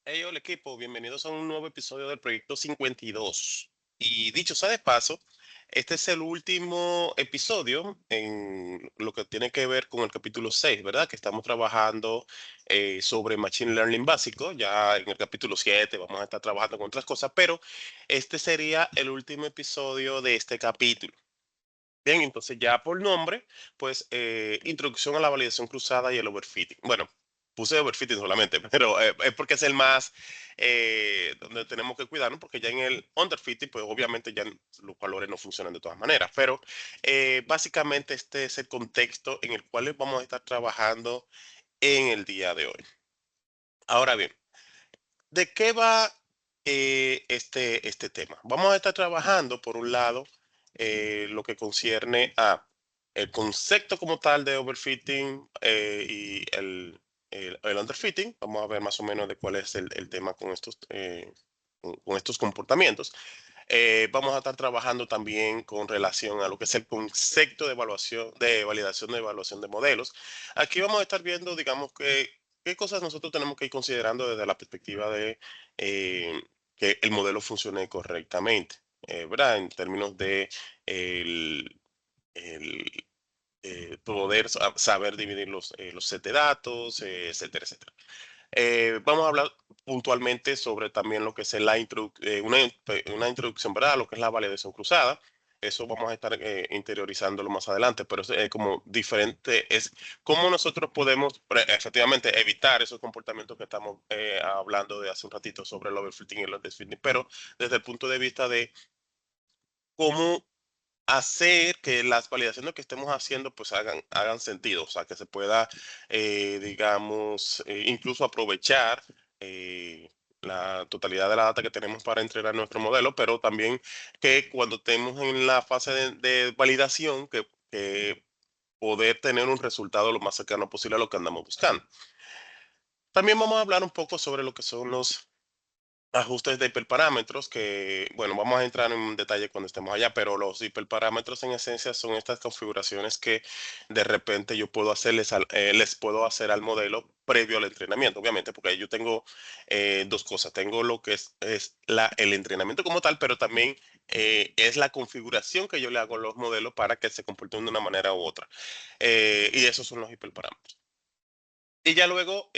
Hey, hola equipo, bienvenidos a un nuevo episodio del Proyecto 52. Y dicho sea de paso, este es el último episodio en lo que tiene que ver con el capítulo 6, ¿verdad? Que estamos trabajando sobre Machine Learning básico. Ya en el capítulo 7 vamos a estar trabajando con otras cosas, pero este sería el último episodio de este capítulo. Bien, entonces ya por nombre, pues introducción a la validación cruzada y el overfitting. Bueno, puse overfitting solamente, pero es porque es el más donde tenemos que cuidarnos, porque ya en el underfitting, pues obviamente ya los valores no funcionan de todas maneras, pero básicamente este es el contexto en el cual vamos a estar trabajando en el día de hoy. Ahora bien, ¿de qué va este tema? Vamos a estar trabajando, por un lado, lo que concierne a el concepto como tal de overfitting y el underfitting. Vamos a ver más o menos de cuál es el tema con estos comportamientos. Vamos a estar trabajando también con relación a lo que es el concepto de evaluación, de validación de evaluación de modelos. Aquí vamos a estar viendo, digamos, qué cosas nosotros tenemos que ir considerando desde la perspectiva de eh, que el modelo funcione correctamente, ¿verdad? En términos de el, poder saber dividir los set de datos, etcétera, etcétera. Vamos a hablar puntualmente sobre también lo que es una introducción, ¿verdad? A lo que es la validación cruzada. Eso vamos a estar interiorizándolo más adelante, pero es como diferente, es cómo nosotros podemos efectivamente evitar esos comportamientos que estamos hablando de hace un ratito sobre el overfitting y el underfitting, pero desde el punto de vista de cómo hacer que las validaciones que estemos haciendo pues hagan sentido, o sea, que se pueda, digamos, incluso aprovechar la totalidad de la data que tenemos para entrenar nuestro modelo, pero también que cuando estemos en la fase de validación, que poder tener un resultado lo más cercano posible a lo que andamos buscando. También vamos a hablar un poco sobre lo que son los ajustes de hiperparámetros que, bueno, vamos a entrar en detalle cuando estemos allá, pero los hiperparámetros en esencia son estas configuraciones que de repente yo puedo les puedo hacer al modelo previo al entrenamiento, obviamente, porque ahí yo tengo dos cosas. Tengo lo que es el entrenamiento como tal, pero también es la configuración que yo le hago a los modelos para que se comporten de una manera u otra. Y esos son los hiperparámetros. Y ya luego,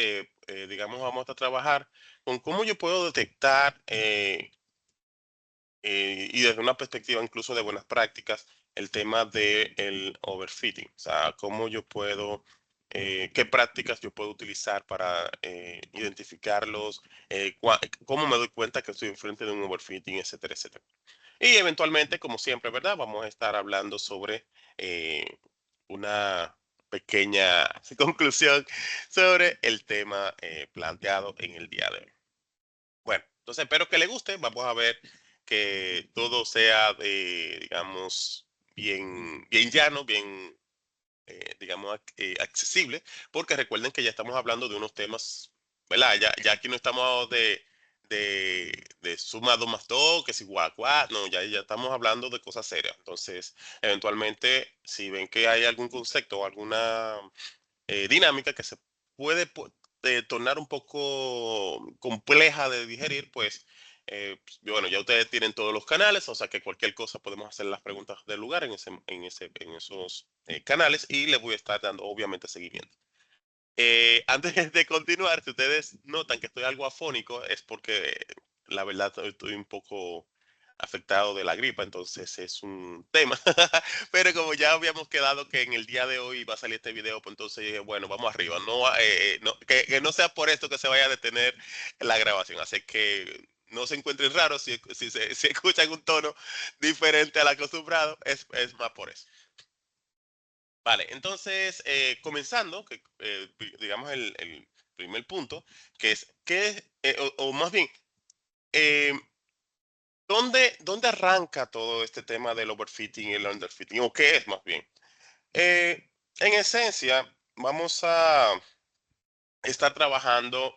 digamos, vamos a trabajar con cómo yo puedo detectar y desde una perspectiva incluso de buenas prácticas, el tema del overfitting. O sea, cómo yo puedo, qué prácticas yo puedo utilizar para identificarlos, cómo me doy cuenta que estoy enfrente de un overfitting, etcétera, etcétera. Y eventualmente, como siempre, ¿verdad? Vamos a estar hablando sobre eh, una pequeña conclusión sobre el tema planteado en el día de hoy. Bueno, entonces espero que le guste. Vamos a ver que todo sea digamos, bien llano, bien, digamos, accesible, porque recuerden que ya estamos hablando de unos temas, ¿verdad? Ya aquí no estamos de suma 2 más 2, que es igual a 4, no, ya estamos hablando de cosas serias. Entonces, eventualmente, si ven que hay algún concepto o alguna dinámica que se puede tornar un poco compleja de digerir, pues, bueno, ya ustedes tienen todos los canales, o sea que cualquier cosa podemos hacer las preguntas del lugar en esos canales y les voy a estar dando obviamente seguimiento. Antes de continuar, si ustedes notan que estoy algo afónico, es porque la verdad estoy un poco afectado de la gripa, entonces es un tema. Pero como ya habíamos quedado que en el día de hoy va a salir este video, pues entonces dije, bueno, vamos arriba. No, que no sea por esto que se vaya a detener la grabación. Así que no se encuentren raros si escuchan un tono diferente al acostumbrado, es más por eso. Vale, entonces, comenzando, digamos el primer punto, que es, o más bien, eh, ¿dónde arranca todo este tema del overfitting y el underfitting? ¿O qué es más bien? En esencia, vamos a estar trabajando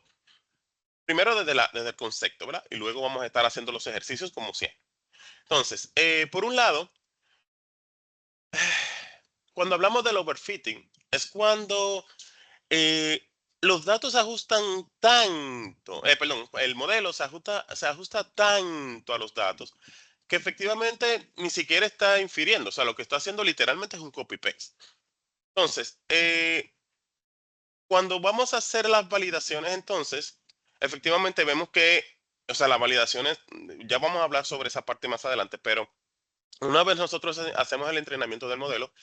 primero desde el concepto, ¿verdad? Y luego vamos a estar haciendo los ejercicios como siempre. Entonces, por un lado, cuando hablamos del overfitting, es cuando los datos se ajustan tanto, perdón, el modelo se ajusta tanto a los datos que efectivamente ni siquiera está infiriendo, o sea, lo que está haciendo literalmente es un copy-paste. Entonces, cuando vamos a hacer las validaciones, entonces, efectivamente vemos que, o sea, las validaciones, ya vamos a hablar sobre esa parte más adelante, pero una vez nosotros hacemos el entrenamiento del modelo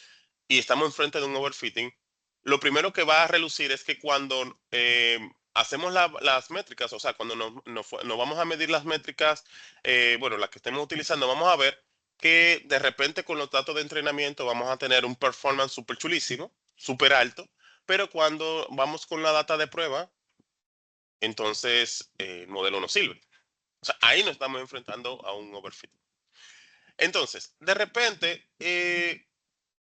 y estamos enfrente de un overfitting, lo primero que va a relucir es que cuando hacemos las métricas, o sea, cuando nos vamos a medir las métricas, bueno, las que estemos utilizando, vamos a ver que de repente con los datos de entrenamiento vamos a tener un performance súper chulísimo, súper alto, pero cuando vamos con la data de prueba, entonces el modelo no sirve. O sea, ahí nos estamos enfrentando a un overfitting. Entonces, de repente,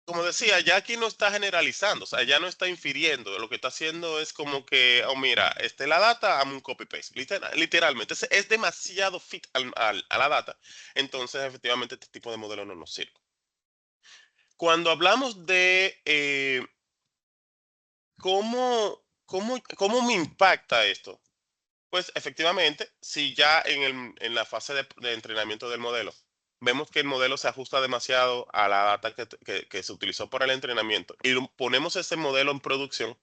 como decía, ya aquí no está generalizando, o sea, ya no está infiriendo, lo que está haciendo es como que, oh, mira, la data, hazme un copy-paste, literalmente, es demasiado fit a la data, entonces efectivamente este tipo de modelo no nos sirve. Cuando hablamos de cómo me impacta esto, pues efectivamente, si ya en la fase de entrenamiento del modelo, vemos que el modelo se ajusta demasiado a la data que se utilizó para el entrenamiento y ponemos ese modelo en producción,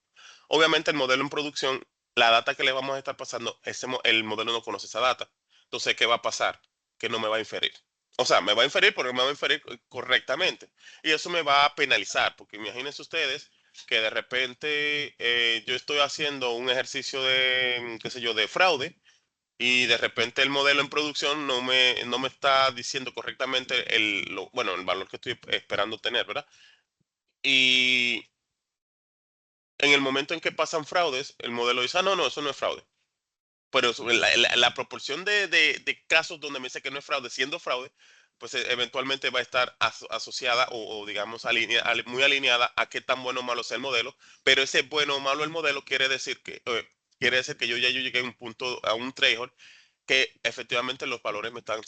obviamente el modelo en producción, la data que le vamos a estar pasando, el modelo no conoce esa data. Entonces, ¿qué va a pasar? Que no me va a inferir. O sea, me va a inferir, pero no me va a inferir correctamente. Y eso me va a penalizar, porque imagínense ustedes que de repente yo estoy haciendo un ejercicio de, qué sé yo, de fraude y de repente el modelo en producción no me está diciendo correctamente bueno, el valor que estoy esperando tener, ¿verdad? Y en el momento en que pasan fraudes, el modelo dice, ah, no, no, eso no es fraude. Pero la proporción de casos donde me dice que no es fraude, siendo fraude, pues eventualmente va a estar asociada o digamos muy alineada a qué tan bueno o malo sea el modelo, pero ese bueno o malo el modelo quiere decir que yo llegué a un punto, a un threshold que efectivamente los valores me están,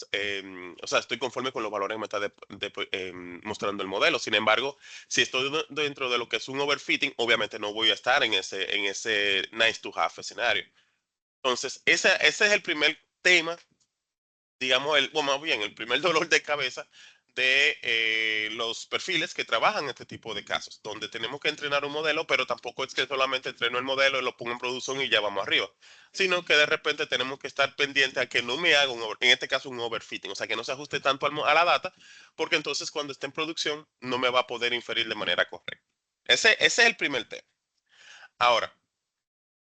o sea, estoy conforme con los valores que me está mostrando el modelo. Sin embargo, si estoy dentro de lo que es un overfitting, obviamente no voy a estar en ese nice to have escenario. Entonces, ese es el primer tema, digamos, bueno, más bien, el primer dolor de cabeza de los perfiles que trabajan este tipo de casos, donde tenemos que entrenar un modelo, pero tampoco es que solamente entreno el modelo y lo pongo en producción y ya vamos arriba, sino que de repente tenemos que estar pendientes a que no me haga, en este caso, un overfitting, o sea, que no se ajuste tanto a la data, porque entonces cuando esté en producción no me va a poder inferir de manera correcta. Ese es el primer tema. Ahora,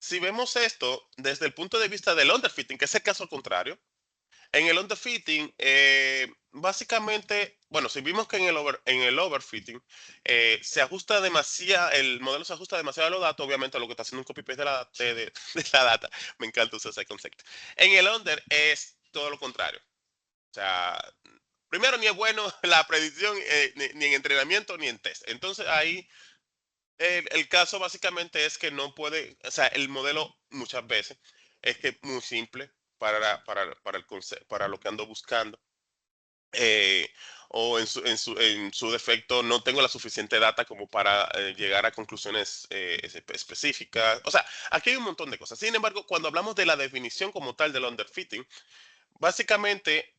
si vemos esto desde el punto de vista del underfitting, que es el caso contrario, en el underfitting, básicamente, bueno, si vimos que en el overfitting se ajusta demasiado, el modelo se ajusta demasiado a los datos, obviamente lo que está haciendo un copy-paste de la data, me encanta usar ese concepto. En el under es todo lo contrario. O sea, primero ni es bueno la predicción, ni en entrenamiento ni en test. Entonces ahí el caso básicamente es que no puede, o sea, el modelo muchas veces es que es muy simple para lo que ando buscando. eh, o en su defecto no tengo la suficiente data como para llegar a conclusiones específicas. O sea, aquí hay un montón de cosas. Sin embargo, cuando hablamos de la definición como tal del underfitting, básicamente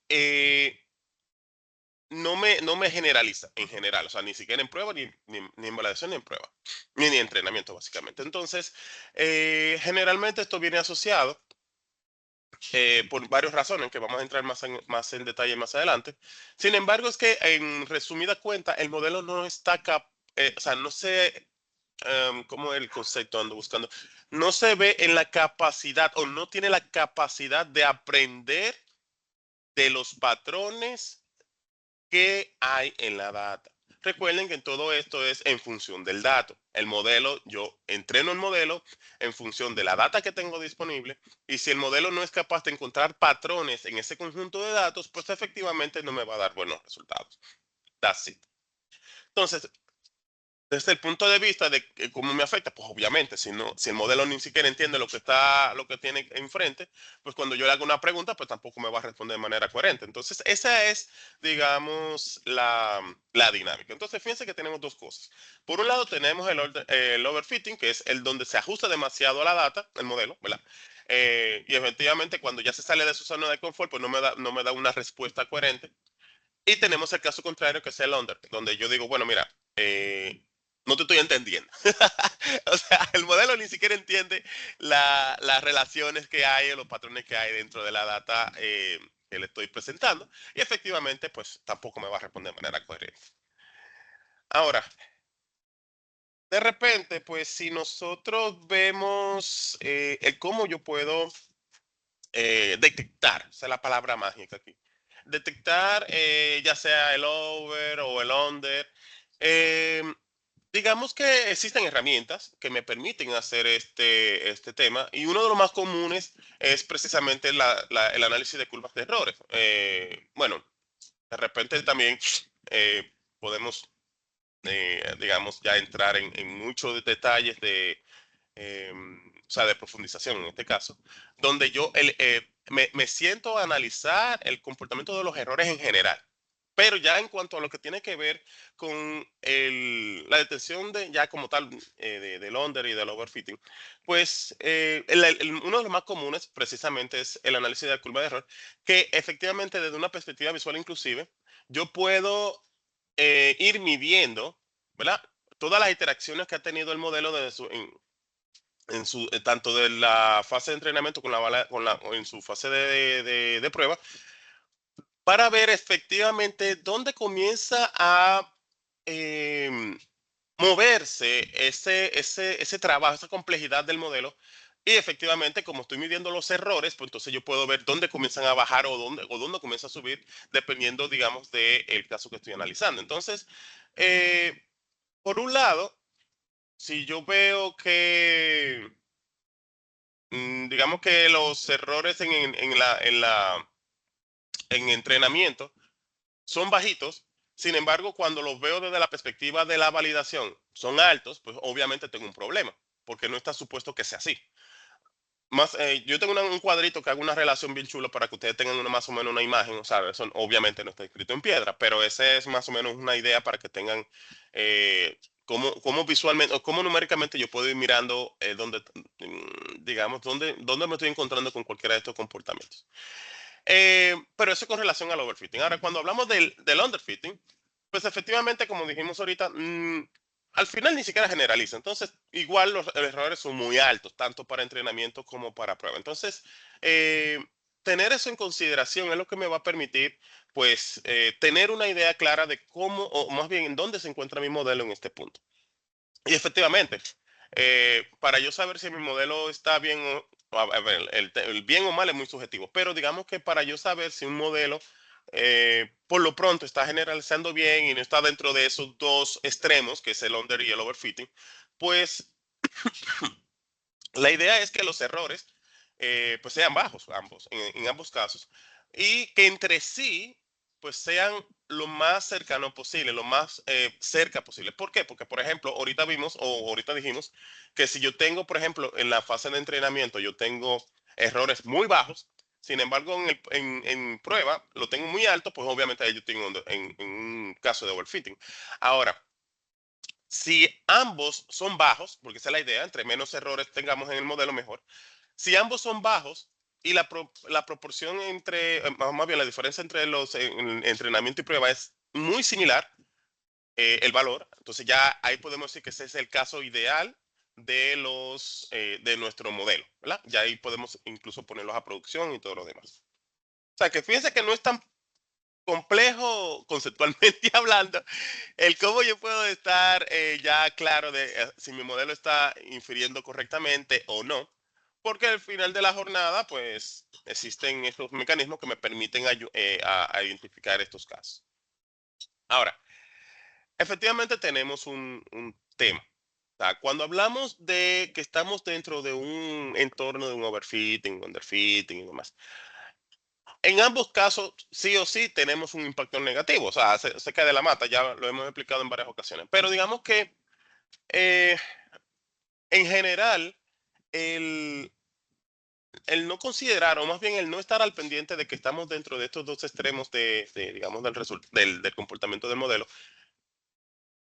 no me generaliza en general, o sea, ni siquiera en prueba, ni en validación, ni en prueba, ni en entrenamiento, básicamente. Entonces, generalmente esto viene asociado por varias razones que vamos a entrar más en detalle más adelante. Sin embargo, es que en resumida cuenta, el modelo no está o sea, no sé cómo es el concepto ando buscando, no se ve en la capacidad o no tiene la capacidad de aprender de los patrones que hay en la data. Recuerden que todo esto es en función del dato. El modelo, yo entreno el modelo en función de la data que tengo disponible y si el modelo no es capaz de encontrar patrones en ese conjunto de datos, pues efectivamente no me va a dar buenos resultados. That's it. Entonces, Desde el punto de vista de cómo me afecta, pues obviamente, si el modelo ni siquiera entiende lo que tiene enfrente, pues cuando yo le hago una pregunta, pues tampoco me va a responder de manera coherente. Entonces, esa es, digamos, la dinámica. Entonces, fíjense que tenemos dos cosas. Por un lado, tenemos el overfitting, que es el donde se ajusta demasiado a la data, el modelo, ¿verdad? Y efectivamente, cuando ya se sale de su zona de confort, pues no me da una respuesta coherente. Y tenemos el caso contrario, que es el under, donde yo digo, bueno, mira, no te estoy entendiendo. O sea, el modelo ni siquiera entiende las relaciones que hay o los patrones que hay dentro de la data que le estoy presentando. Y efectivamente, pues tampoco me va a responder de manera coherente. Ahora, de repente, pues si nosotros vemos el cómo yo puedo detectar, esa es la palabra mágica aquí, detectar ya sea el over o el under. eh, digamos que existen herramientas que me permiten hacer este tema y uno de los más comunes es precisamente el análisis de curvas de errores. Bueno, de repente también podemos, digamos, ya entrar en muchos detalles o sea, de profundización en este caso, donde yo me siento a analizar el comportamiento de los errores en general. Pero ya en cuanto a lo que tiene que ver con la detección de ya como tal del under y del overfitting, pues uno de los más comunes precisamente es el análisis de la curva de error, que efectivamente desde una perspectiva visual inclusive, yo puedo ir midiendo, ¿verdad? Todas las interacciones que ha tenido el modelo tanto de la fase de entrenamiento en su fase de prueba, para ver efectivamente dónde comienza a em, moverse ese trabajo, esa complejidad del modelo. Y efectivamente, como estoy midiendo los errores, pues entonces yo puedo ver dónde comienzan a bajar o dónde comienza a subir, dependiendo, digamos, del caso que estoy analizando. Entonces, eh, por un lado, si yo veo que digamos que los errores en entrenamiento son bajitos. Sin embargo, cuando los veo desde la perspectiva de la validación son altos, pues obviamente tengo un problema, porque no está supuesto que sea así. Yo tengo un cuadrito que hago una relación bien chula para que ustedes tengan más o menos una imagen, o sea, eso obviamente no está escrito en piedra, pero ese es más o menos una idea para que tengan cómo visualmente o cómo numéricamente yo puedo ir mirando digamos, dónde me estoy encontrando con cualquiera de estos comportamientos. Pero eso con relación al overfitting. Ahora, cuando hablamos del underfitting, pues efectivamente, como dijimos ahorita, al final ni siquiera generaliza. Entonces, igual los errores son muy altos, tanto para entrenamiento como para prueba. Entonces, eh, tener eso en consideración es lo que me va a permitir, pues, tener una idea clara de cómo, o más bien, en dónde se encuentra mi modelo en este punto. Y efectivamente, para yo saber si mi modelo está bien a ver, el bien o mal es muy subjetivo, pero digamos que para yo saber si un modelo por lo pronto está generalizando bien y no está dentro de esos dos extremos, que es el under y el overfitting, pues la idea es que los errores pues sean bajos ambos, en ambos casos, y que entre sí pues sean lo más cercano posible, lo más cerca posible. ¿Por qué? Porque, por ejemplo, ahorita vimos o ahorita dijimos que si yo tengo, por ejemplo, en la fase de entrenamiento, yo tengo errores muy bajos, sin embargo, en prueba lo tengo muy alto, pues obviamente ahí yo tengo en un caso de overfitting. Ahora, si ambos son bajos, porque esa es la idea, entre menos errores tengamos en el modelo, mejor. Si ambos son bajos y la proporción más bien la diferencia entre los entrenamiento y prueba es muy similar, el valor, entonces ya ahí podemos decir que ese es el caso ideal de nuestro modelo, ¿verdad? Ya ahí podemos incluso ponerlos a producción y todo lo demás. O sea, que fíjense que no es tan complejo conceptualmente hablando, el cómo yo puedo estar ya claro de si mi modelo está infiriendo correctamente o no, porque al final de la jornada, pues existen estos mecanismos que me permiten a identificar estos casos. Ahora, efectivamente tenemos un tema. O sea, cuando hablamos de que estamos dentro de un entorno de un overfitting, underfitting y demás, en ambos casos, sí o sí, tenemos un impacto negativo. O sea, se cae de la mata, ya lo hemos explicado en varias ocasiones. Pero digamos que Eh, en general, el, el no considerar, o más bien el no estar al pendiente de que estamos dentro de estos dos extremos digamos, del comportamiento del modelo,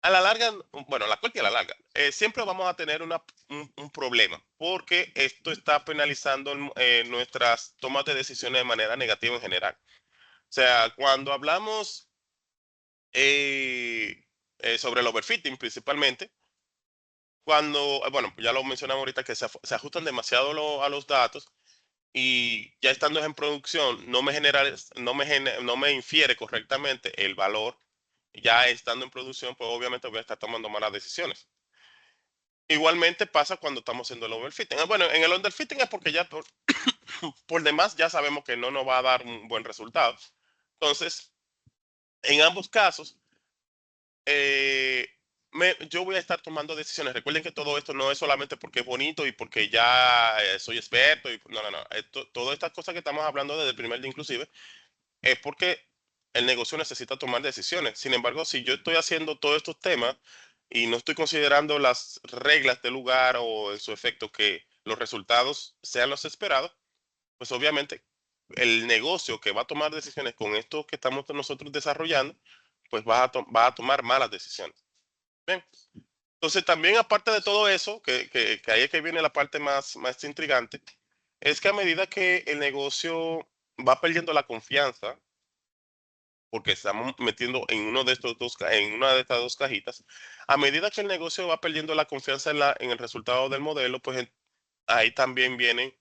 a la larga, bueno, a la corta y a la larga, siempre vamos a tener un problema, porque esto está penalizando nuestras tomas de decisiones de manera negativa en general. O sea, cuando hablamos sobre el overfitting principalmente, cuando, bueno, ya lo mencionamos ahorita, que se ajustan demasiado a los datos y ya estando en producción no me infiere correctamente el valor. Ya estando en producción, pues obviamente voy a estar tomando malas decisiones. Igualmente pasa cuando estamos haciendo el overfitting. Bueno, en el underfitting es porque ya por demás ya sabemos que no nos va a dar un buen resultado. Entonces, en ambos casos, eh, yo voy a estar tomando decisiones. Recuerden que todo esto no es solamente porque es bonito y porque ya soy experto. No, no, no. Todas estas cosas que estamos hablando desde el primer día inclusive, es porque el negocio necesita tomar decisiones. Sin embargo, si yo estoy haciendo todos estos temas y no estoy considerando las reglas del lugar o en su efecto que los resultados sean los esperados, pues obviamente el negocio que va a tomar decisiones con esto que estamos nosotros desarrollando, pues va a tomar malas decisiones. Bien. Entonces también aparte de todo eso, que ahí es que viene la parte más intrigante, es que a medida que el negocio va perdiendo la confianza, porque estamos metiendo en uno de estos en una de estas dos cajitas, a medida que el negocio va perdiendo la confianza en el resultado del modelo, pues ahí también viene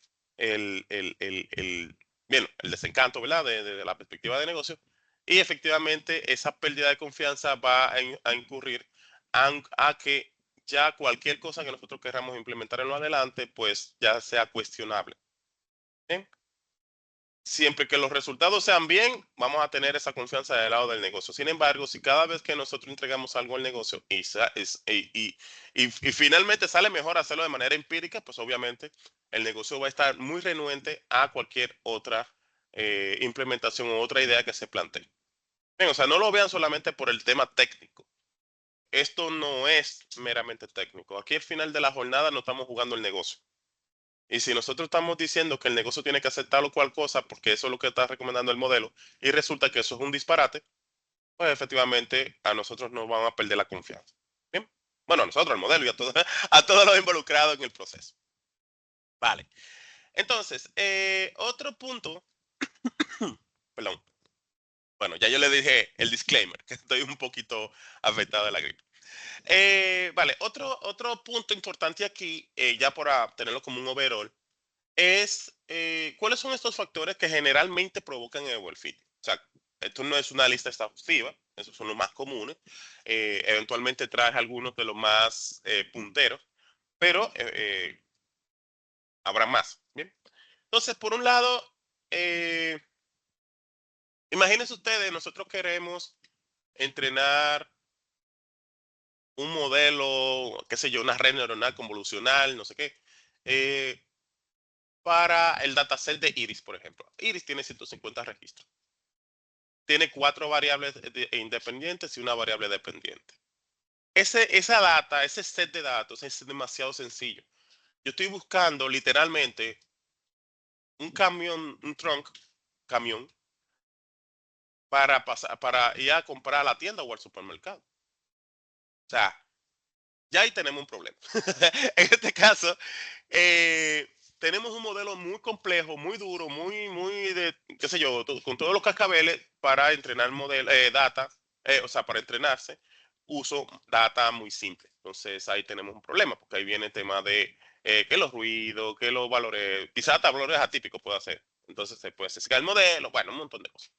bueno, el desencanto, ¿verdad? De la perspectiva de negocio. Y efectivamente esa pérdida de confianza va a incurrir a que ya cualquier cosa que nosotros queramos implementar en lo adelante, pues ya sea cuestionable. ¿Bien? Siempre que los resultados sean bien, vamos a tener esa confianza del lado del negocio. Sin embargo, si cada vez que nosotros entregamos algo al negocio y finalmente sale mejor hacerlo de manera empírica, pues obviamente el negocio va a estar muy renuente a cualquier otra implementación o otra idea que se plantee. Bien, o sea, no lo vean solamente por el tema técnico. Esto no es meramente técnico. Aquí al final de la jornada no estamos jugando el negocio. Y si nosotros estamos diciendo que el negocio tiene que hacer tal o cual cosa, porque eso es lo que está recomendando el modelo, y resulta que eso es un disparate, pues efectivamente a nosotros nos van a perder la confianza. Bien. Bueno, a nosotros, al modelo y a todos los involucrados en el proceso. Vale. Entonces, otro punto, perdón. Bueno, ya yo le dije el disclaimer, que estoy un poquito afectado de la gripe. Vale, otro punto importante aquí, ya para tenerlo como un overall, es cuáles son estos factores que generalmente provocan el overfitting. O sea, esto no es una lista exhaustiva, esos son los más comunes. Eventualmente traes algunos de los más punteros, pero habrá más. Bien. Entonces, por un lado, eh, imagínense ustedes, nosotros queremos entrenar un modelo, qué sé yo, una red neuronal convolucional, no sé qué, eh, para el dataset de Iris, por ejemplo. Iris tiene 150 registros. Tiene 4 variables independientes y una variable dependiente. Esa data, ese set de datos es demasiado sencillo. Yo estoy buscando literalmente un camión, un trunk, camión, para ir a comprar a la tienda o al supermercado. O sea, ya ahí tenemos un problema. En este caso, eh, tenemos un modelo muy complejo, muy duro, muy de, qué sé yo, con todos los cascabeles para entrenar data, o sea, para entrenarse, uso data muy simple. Entonces ahí tenemos un problema, porque ahí viene el tema de que los ruidos, que los valores, quizás hasta valores atípicos puede hacer. Entonces se puede sesgar el modelo, bueno, un montón de cosas.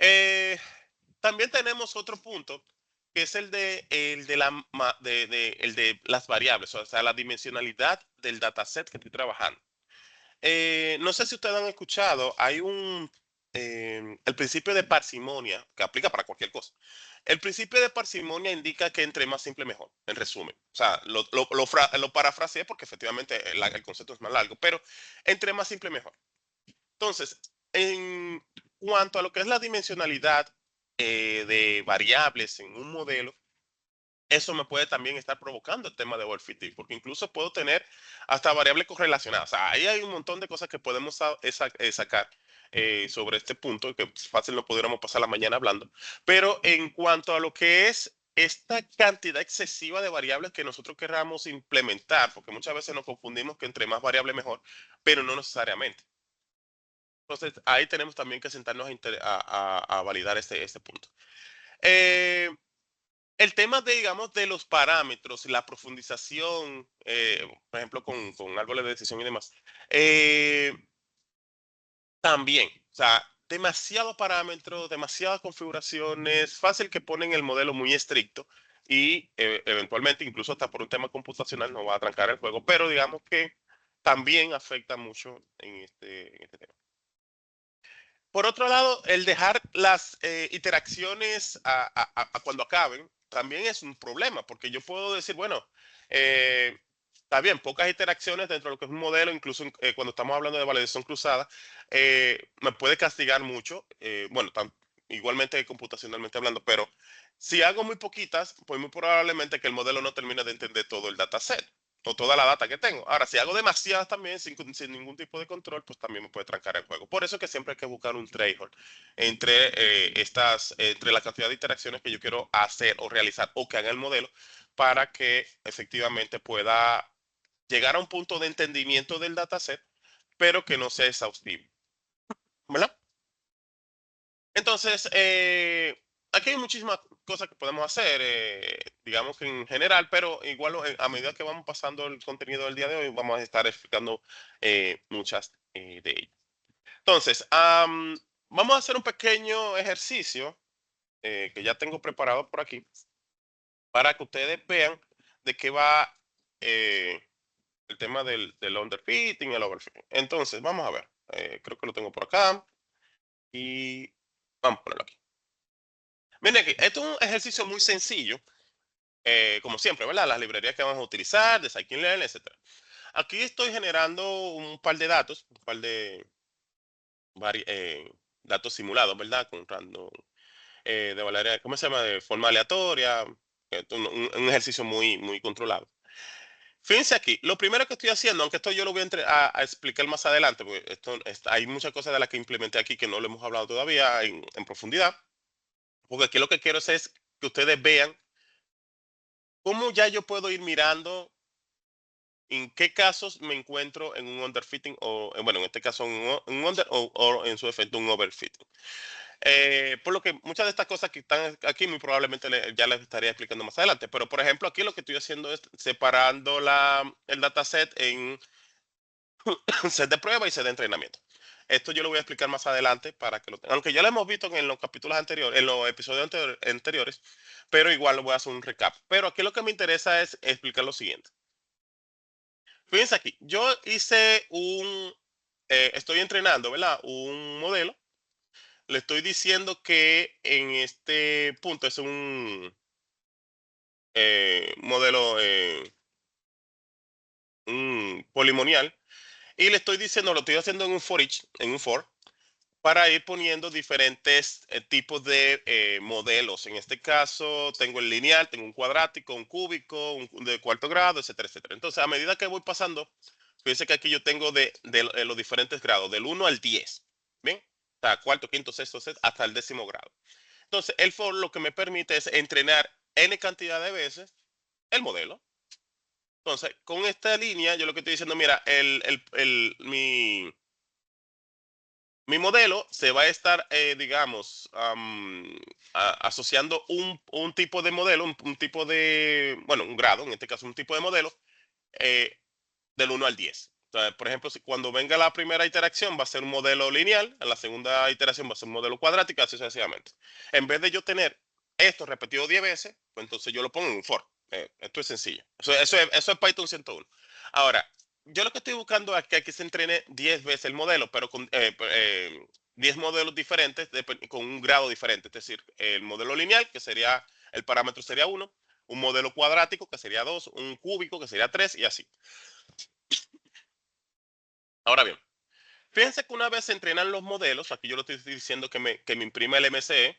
Eh, También tenemos otro punto que es el de las variables, o sea, la dimensionalidad del dataset que estoy trabajando. No sé si ustedes han escuchado, hay el principio de parsimonia, que aplica para cualquier cosa. El principio de parsimonia indica que entre más simple mejor, en resumen. O sea, lo parafraseé porque efectivamente el concepto es más largo, pero entre más simple mejor. Entonces, en cuanto a lo que es la dimensionalidad de variables en un modelo, eso me puede también estar provocando el tema de overfitting, porque incluso puedo tener hasta variables correlacionadas. O sea, ahí hay un montón de cosas que podemos sacar sobre este punto, que fácil no pudiéramos pasar la mañana hablando. Pero en cuanto a lo que es esta cantidad excesiva de variables que nosotros queramos implementar, porque muchas veces nos confundimos que entre más variables mejor, pero no necesariamente. Entonces, ahí tenemos también que sentarnos a validar este punto. Eh, el tema de, digamos, de los parámetros y la profundización, por ejemplo, con árboles de decisión y demás, eh, también, o sea, demasiados parámetros, demasiadas configuraciones, fácil que ponen el modelo muy estricto y eventualmente, incluso hasta por un tema computacional, no va a trancar el juego, pero digamos que también afecta mucho en este tema. Por otro lado, el dejar las interacciones a cuando acaben también es un problema, porque yo puedo decir, bueno, eh, está bien, pocas interacciones dentro de lo que es un modelo, incluso cuando estamos hablando de validación cruzada, me puede castigar mucho, bueno, igualmente computacionalmente hablando, pero si hago muy poquitas, pues muy probablemente que el modelo no termine de entender todo el dataset o toda la data que tengo. Ahora, si hago demasiadas también sin ningún tipo de control, pues también me puede trancar el juego. Por eso es que siempre hay que buscar un trade-off entre entre la cantidad de interacciones que yo quiero hacer o realizar o que haga el modelo para que efectivamente pueda llegar a un punto de entendimiento del dataset, pero que no sea exhaustivo, ¿verdad? Entonces, aquí hay muchísimas cosas que podemos hacer, digamos que en general, pero igual a medida que vamos pasando el contenido del día de hoy, vamos a estar explicando muchas de ellas. Entonces, vamos a hacer un pequeño ejercicio que ya tengo preparado por aquí para que ustedes vean de qué va eh, el tema del underfitting y el overfitting. Entonces, vamos a ver. Creo que lo tengo por acá y vamos a ponerlo aquí. Miren aquí, esto es un ejercicio muy sencillo, como siempre, ¿verdad? Las librerías que vamos a utilizar, de Scikit-learn, etcétera. Aquí estoy generando un par de datos, un par de datos simulados, ¿verdad? Con random, de manera, ¿cómo se llama? De forma aleatoria, un ejercicio muy controlado. Fíjense aquí, lo primero que estoy haciendo, aunque esto yo lo voy a explicar más adelante, porque hay muchas cosas de las que implementé aquí que no lo hemos hablado todavía en profundidad, porque aquí lo que quiero es que ustedes vean cómo ya yo puedo ir mirando en qué casos me encuentro en un underfitting o, bueno, en este caso un under o en su efecto un overfitting. Por lo que muchas de estas cosas que están aquí muy probablemente ya les estaría explicando más adelante. Pero por ejemplo, aquí lo que estoy haciendo es separando el dataset en set de prueba y set de entrenamiento. Esto yo lo voy a explicar más adelante para que lo tengan. Aunque ya lo hemos visto en los capítulos anteriores, en los episodios anteriores, pero igual lo voy a hacer un recap. Pero aquí lo que me interesa es explicar lo siguiente. Fíjense aquí, yo estoy entrenando, ¿verdad? Un modelo. Le estoy diciendo que en este punto es un modelo un polimonial. Y le estoy diciendo, lo estoy haciendo en un for each, en un for, para ir poniendo diferentes tipos de modelos. En este caso, tengo el lineal, tengo un cuadrático, un cúbico, un de cuarto grado, etcétera, etcétera. Entonces, a medida que voy pasando, fíjense que aquí yo tengo de los diferentes grados, del 1 al 10. ¿Bien? O sea, cuarto, quinto, sexto, sexto, hasta el 10º grado. Entonces, el for lo que me permite es entrenar n cantidad de veces el modelo. Entonces, con esta línea, yo lo que estoy diciendo, mira, mi modelo se va a estar, digamos, asociando un tipo de modelo, un tipo de, bueno, un grado, en este caso un tipo de modelo, eh, del 1 al 10. Entonces, por ejemplo, cuando venga la primera interacción va a ser un modelo lineal, en la segunda iteración va a ser un modelo cuadrático, así sucesivamente. En vez de yo tener esto repetido 10 veces, pues entonces yo lo pongo en un for. Esto es sencillo. Eso es Python 101. Ahora, yo lo que estoy buscando es que aquí se entrene 10 veces el modelo, pero con 10 modelos diferentes con un grado diferente. Es decir, el modelo lineal, que sería, el parámetro sería 1, un modelo cuadrático, que sería 2, un cúbico, que sería 3, y así. Ahora bien, fíjense que una vez se entrenan los modelos, aquí yo lo estoy diciendo que me imprime el MCE,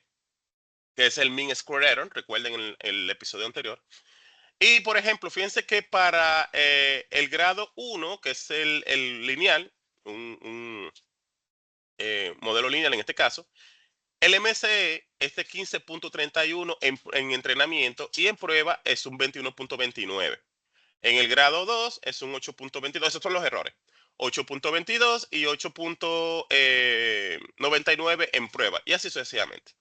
que es el mean square error, recuerden el episodio anterior. Y por ejemplo, fíjense que para el grado 1, que es el lineal, un modelo lineal en este caso, el MCE es de 15.31 en entrenamiento y en prueba es un 21.29. En el grado 2 es un 8.22, esos son los errores. 8.22 y 8.99 en prueba y así sucesivamente.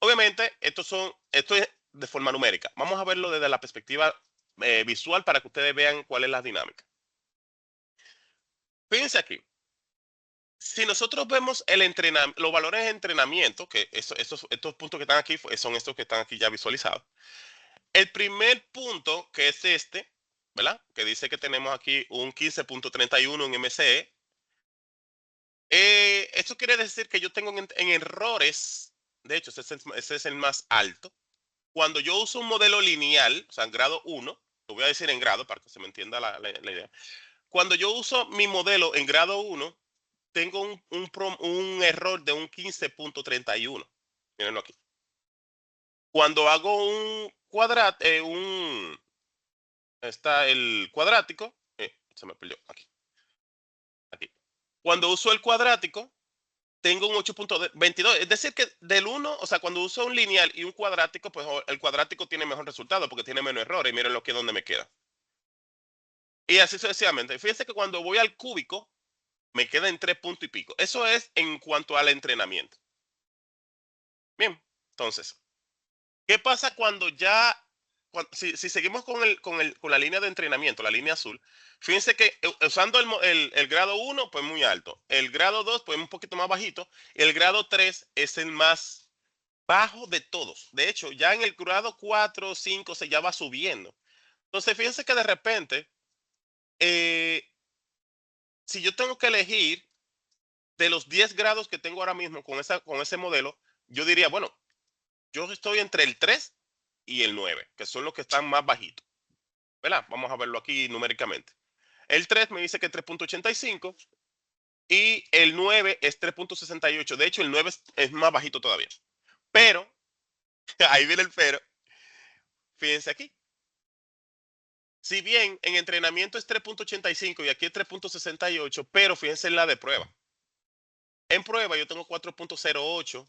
Obviamente, esto es de forma numérica. Vamos a verlo desde la perspectiva visual para que ustedes vean cuál es la dinámica. Fíjense aquí. Si nosotros vemos los valores de entrenamiento, que estos puntos que están aquí son estos que están aquí ya visualizados. El primer punto, que es este, ¿verdad? Que dice que tenemos aquí un 15.31 en MCE. Esto quiere decir que yo tengo en errores, de hecho, ese es el más alto. Cuando yo uso un modelo lineal, o sea, en grado 1, lo voy a decir en grado para que se me entienda la idea. Cuando yo uso mi modelo en grado 1, tengo un error de un 15.31. Mírenlo aquí. Cuando hago un cuadrado, está el cuadrático, se me perdió aquí. Cuando uso el cuadrático, tengo un 8.22. Es decir, que del 1, o sea, cuando uso un lineal y un cuadrático, pues el cuadrático tiene mejor resultado porque tiene menos errores. Miren lo que donde me queda. Y así sucesivamente. Fíjense que cuando voy al cúbico, me queda en 3 puntos y pico. Eso es en cuanto al entrenamiento. Bien, entonces, ¿qué pasa cuando ya, si seguimos con la línea de entrenamiento, la línea azul? Fíjense que usando el grado 1, pues muy alto. El grado 2, pues un poquito más bajito. El grado 3 es el más bajo de todos. De hecho, ya en el grado 4, 5 se ya va subiendo. Entonces, fíjense que de repente, eh, si yo tengo que elegir de los 10 grados que tengo ahora mismo con ese modelo, yo diría, bueno, yo estoy entre el 3 y el 9, que son los que están más bajitos, ¿verdad? Vamos a verlo aquí numéricamente. El 3 me dice que es 3.85 y el 9 es 3.68. De hecho, el 9 es más bajito todavía. Pero, ahí viene el pero, fíjense aquí. Si bien en entrenamiento es 3.85 y aquí es 3.68, pero fíjense en la de prueba. En prueba yo tengo 4.08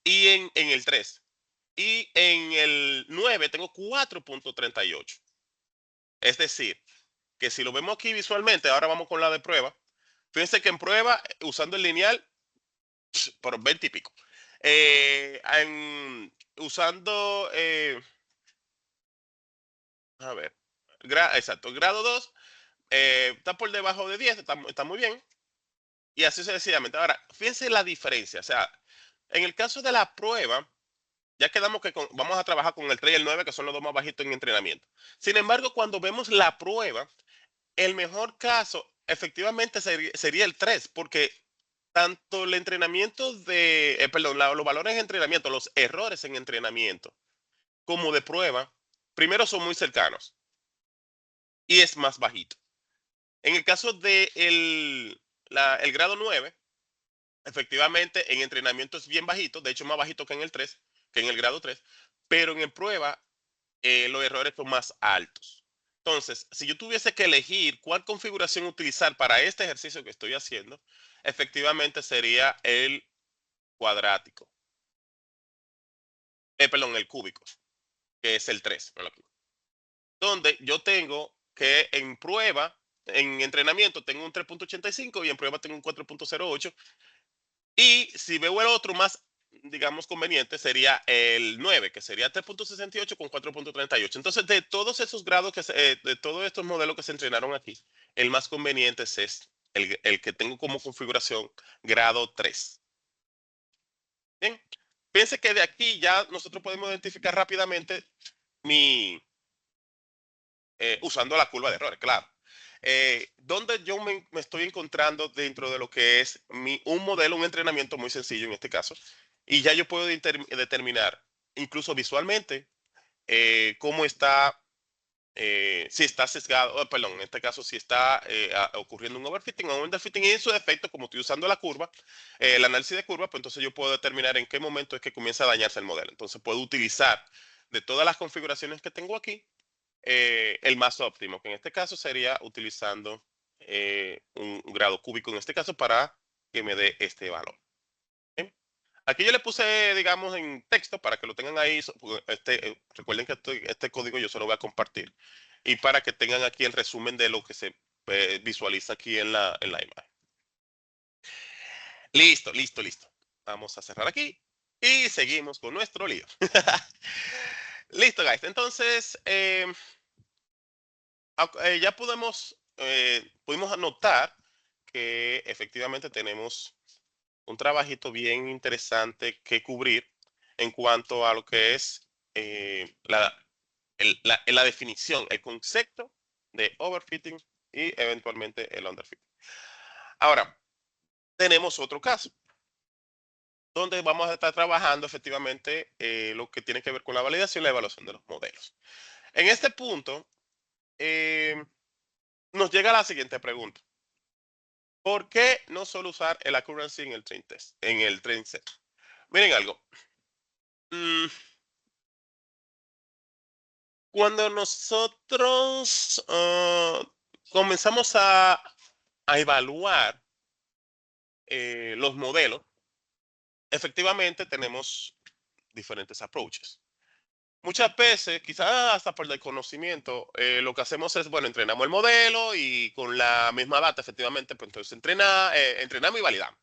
y en el 3. Y en el 9 tengo 4.38. Es decir, que si lo vemos aquí visualmente, ahora vamos con la de prueba. Fíjense que en prueba, usando el lineal, por 20 y pico. Usando, a ver, exacto, grado 2, está por debajo de 10, está muy bien. Y así sucesivamente. Ahora, fíjense la diferencia. O sea, en el caso de la prueba, ya quedamos que vamos a trabajar con el 3 y el 9, que son los dos más bajitos en entrenamiento. Sin embargo, cuando vemos la prueba, el mejor caso efectivamente sería el 3, porque tanto el entrenamiento perdón, los valores de entrenamiento, los errores en entrenamiento, como de prueba, primero son muy cercanos y es más bajito. En el caso de el grado 9, efectivamente en entrenamiento es bien bajito, de hecho más bajito que en el 3, que en el grado 3, pero en prueba los errores son más altos. Entonces, si yo tuviese que elegir cuál configuración utilizar para este ejercicio que estoy haciendo, efectivamente sería el cuadrático. Perdón, el cúbico, que es el 3. Donde yo tengo que en prueba, en entrenamiento tengo un 3.85 y en prueba tengo un 4.08. Y si veo el otro más, digamos, conveniente, sería el 9, que sería 3.68 con 4.38. Entonces, de todos esos grados, de todos estos modelos que se entrenaron aquí, el más conveniente es el que tengo como configuración grado 3. Bien, piense que de aquí ya nosotros podemos identificar rápidamente usando la curva de errores, claro. Donde yo me estoy encontrando dentro de lo que es un modelo, un entrenamiento muy sencillo en este caso, y ya yo puedo determinar, incluso visualmente, cómo está si está sesgado, perdón, en este caso, si está ocurriendo un overfitting o un underfitting, y en su defecto, como estoy usando la curva, el análisis de curva, pues entonces yo puedo determinar en qué momento es que comienza a dañarse el modelo. Entonces puedo utilizar de todas las configuraciones que tengo aquí, el más óptimo, que en este caso sería utilizando un grado cúbico, en este caso, para que me dé este valor. ¿Bien? Aquí yo le puse, digamos, en texto para que lo tengan ahí. Recuerden que este código yo se lo voy a compartir. Y para que tengan aquí el resumen de lo que se visualiza aquí en la imagen. Listo, listo, listo. Vamos a cerrar aquí y seguimos con nuestro lío. Listo, guys. Entonces, ya pudimos anotar que efectivamente tenemos un trabajito bien interesante que cubrir en cuanto a lo que es la definición, el concepto de overfitting y eventualmente el underfitting. Ahora, tenemos otro caso donde vamos a estar trabajando efectivamente lo que tiene que ver con la validación y la evaluación de los modelos. En este punto, eh, nos llega la siguiente pregunta. ¿Por qué no solo usar el accuracy en el train test, en el train set? Miren algo. Mm, Cuando nosotros comenzamos a evaluar los modelos, efectivamente tenemos diferentes approaches. Muchas veces, quizás hasta por el conocimiento, lo que hacemos es, bueno, entrenamos el modelo y con la misma data, efectivamente, pues entonces entrenamos y validamos.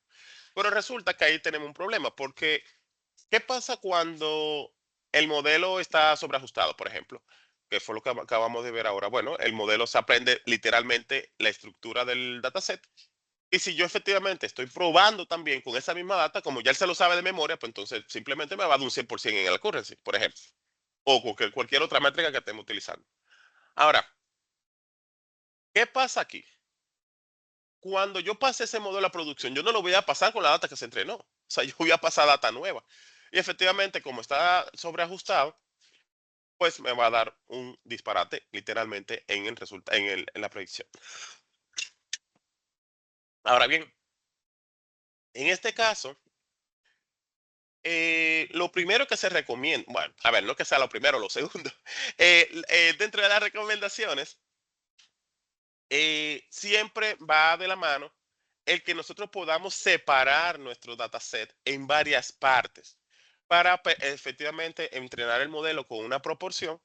Pero resulta que ahí tenemos un problema, porque ¿qué pasa cuando el modelo está sobreajustado, por ejemplo? Que fue lo que acabamos de ver ahora. Bueno, el modelo se aprende literalmente la estructura del dataset. Y si yo efectivamente estoy probando también con esa misma data, como ya él se lo sabe de memoria, pues entonces simplemente me va a dar un 100% en el accuracy, por ejemplo. O cualquier otra métrica que estemos utilizando. Ahora, ¿qué pasa aquí? Cuando yo pase ese modelo a producción, yo no lo voy a pasar con la data que se entrenó. O sea, yo voy a pasar data nueva. Y efectivamente, como está sobreajustado, pues me va a dar un disparate literalmente en la predicción. Ahora bien, en este caso, lo primero que se recomienda, bueno, a ver, no que sea lo primero, lo segundo, dentro de las recomendaciones, siempre va de la mano el que nosotros podamos separar nuestro dataset en varias partes para efectivamente entrenar el modelo con una proporción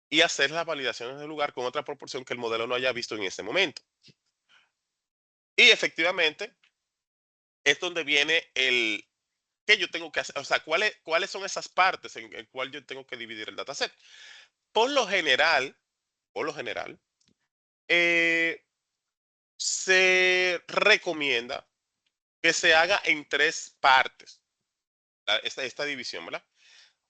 y hacer las validaciones del lugar con otra proporción que el modelo no haya visto en ese momento. Y efectivamente es donde viene el que yo tengo que hacer, o sea, cuáles son esas partes en el cual yo tengo que dividir el dataset. Por lo general, por lo general, eh, se recomienda que se haga en tres partes, esta división, ¿verdad?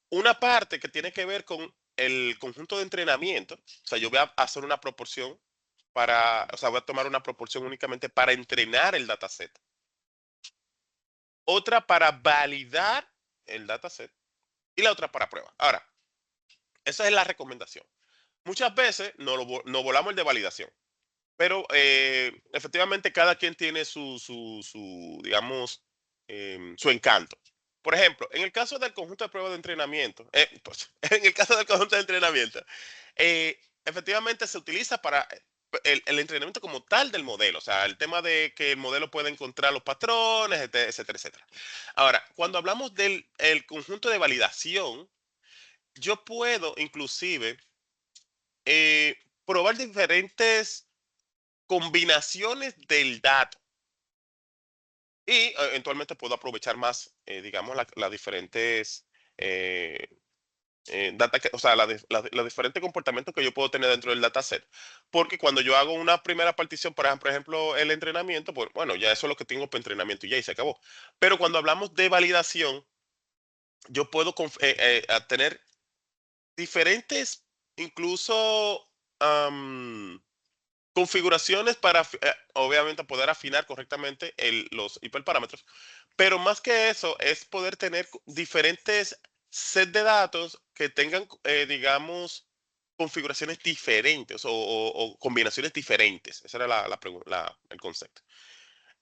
Una parte que tiene que ver con el conjunto de entrenamiento, o sea, yo voy a hacer una proporción o sea, voy a tomar una proporción únicamente para entrenar el dataset. Otra para validar el dataset y la otra para prueba. Ahora, esa es la recomendación. Muchas veces no volamos el de validación, pero efectivamente cada quien tiene digamos, su encanto. Por ejemplo, en el caso del conjunto de pruebas de entrenamiento, pues, en el caso del conjunto de entrenamiento, efectivamente se utiliza para el entrenamiento como tal del modelo, o sea, el tema de que el modelo puede encontrar los patrones, etcétera, etcétera. Ahora, cuando hablamos del el conjunto de validación, yo puedo inclusive eh, probar diferentes combinaciones del dato y eventualmente puedo aprovechar más, digamos, las diferentes eh, o sea, los diferentes comportamientos que yo puedo tener dentro del dataset. Porque cuando yo hago una primera partición, por ejemplo, el entrenamiento, pues bueno, ya eso es lo que tengo para entrenamiento y ya y se acabó. Pero cuando hablamos de validación, yo puedo tener diferentes, incluso configuraciones para, obviamente, poder afinar correctamente los hiperparámetros. Pero más que eso, es poder tener diferentes set de datos que tengan, digamos, configuraciones diferentes o combinaciones diferentes. Ese era el concepto.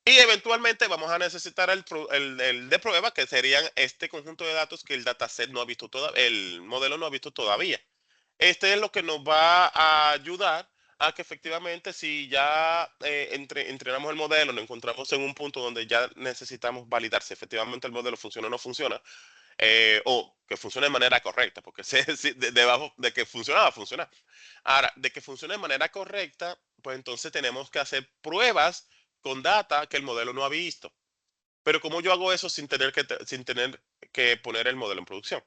Y eventualmente vamos a necesitar el de prueba, que serían este conjunto de datos que el dataset no ha visto todavía, el modelo no ha visto todavía. Este es lo que nos va a ayudar a que efectivamente si ya entrenamos el modelo, nos encontramos en un punto donde ya necesitamos validar si efectivamente el modelo funciona o no funciona, o que funcione de manera correcta, porque debajo de que funciona, va a funcionar. Ahora, de que funcione de manera correcta, pues entonces tenemos que hacer pruebas con data que el modelo no ha visto. Pero ¿cómo yo hago eso sin tener que poner el modelo en producción?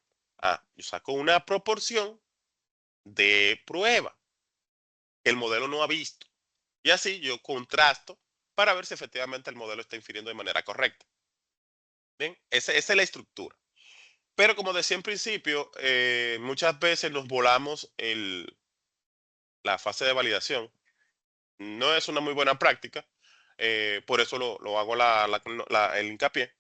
Yo saco una proporción de prueba que el modelo no ha visto. Y así yo contrasto para ver si efectivamente el modelo está infiriendo de manera correcta. Bien, esa es la estructura. Pero como decía en principio, muchas veces nos volamos la fase de validación. No es una muy buena práctica, por eso lo hago el hincapié,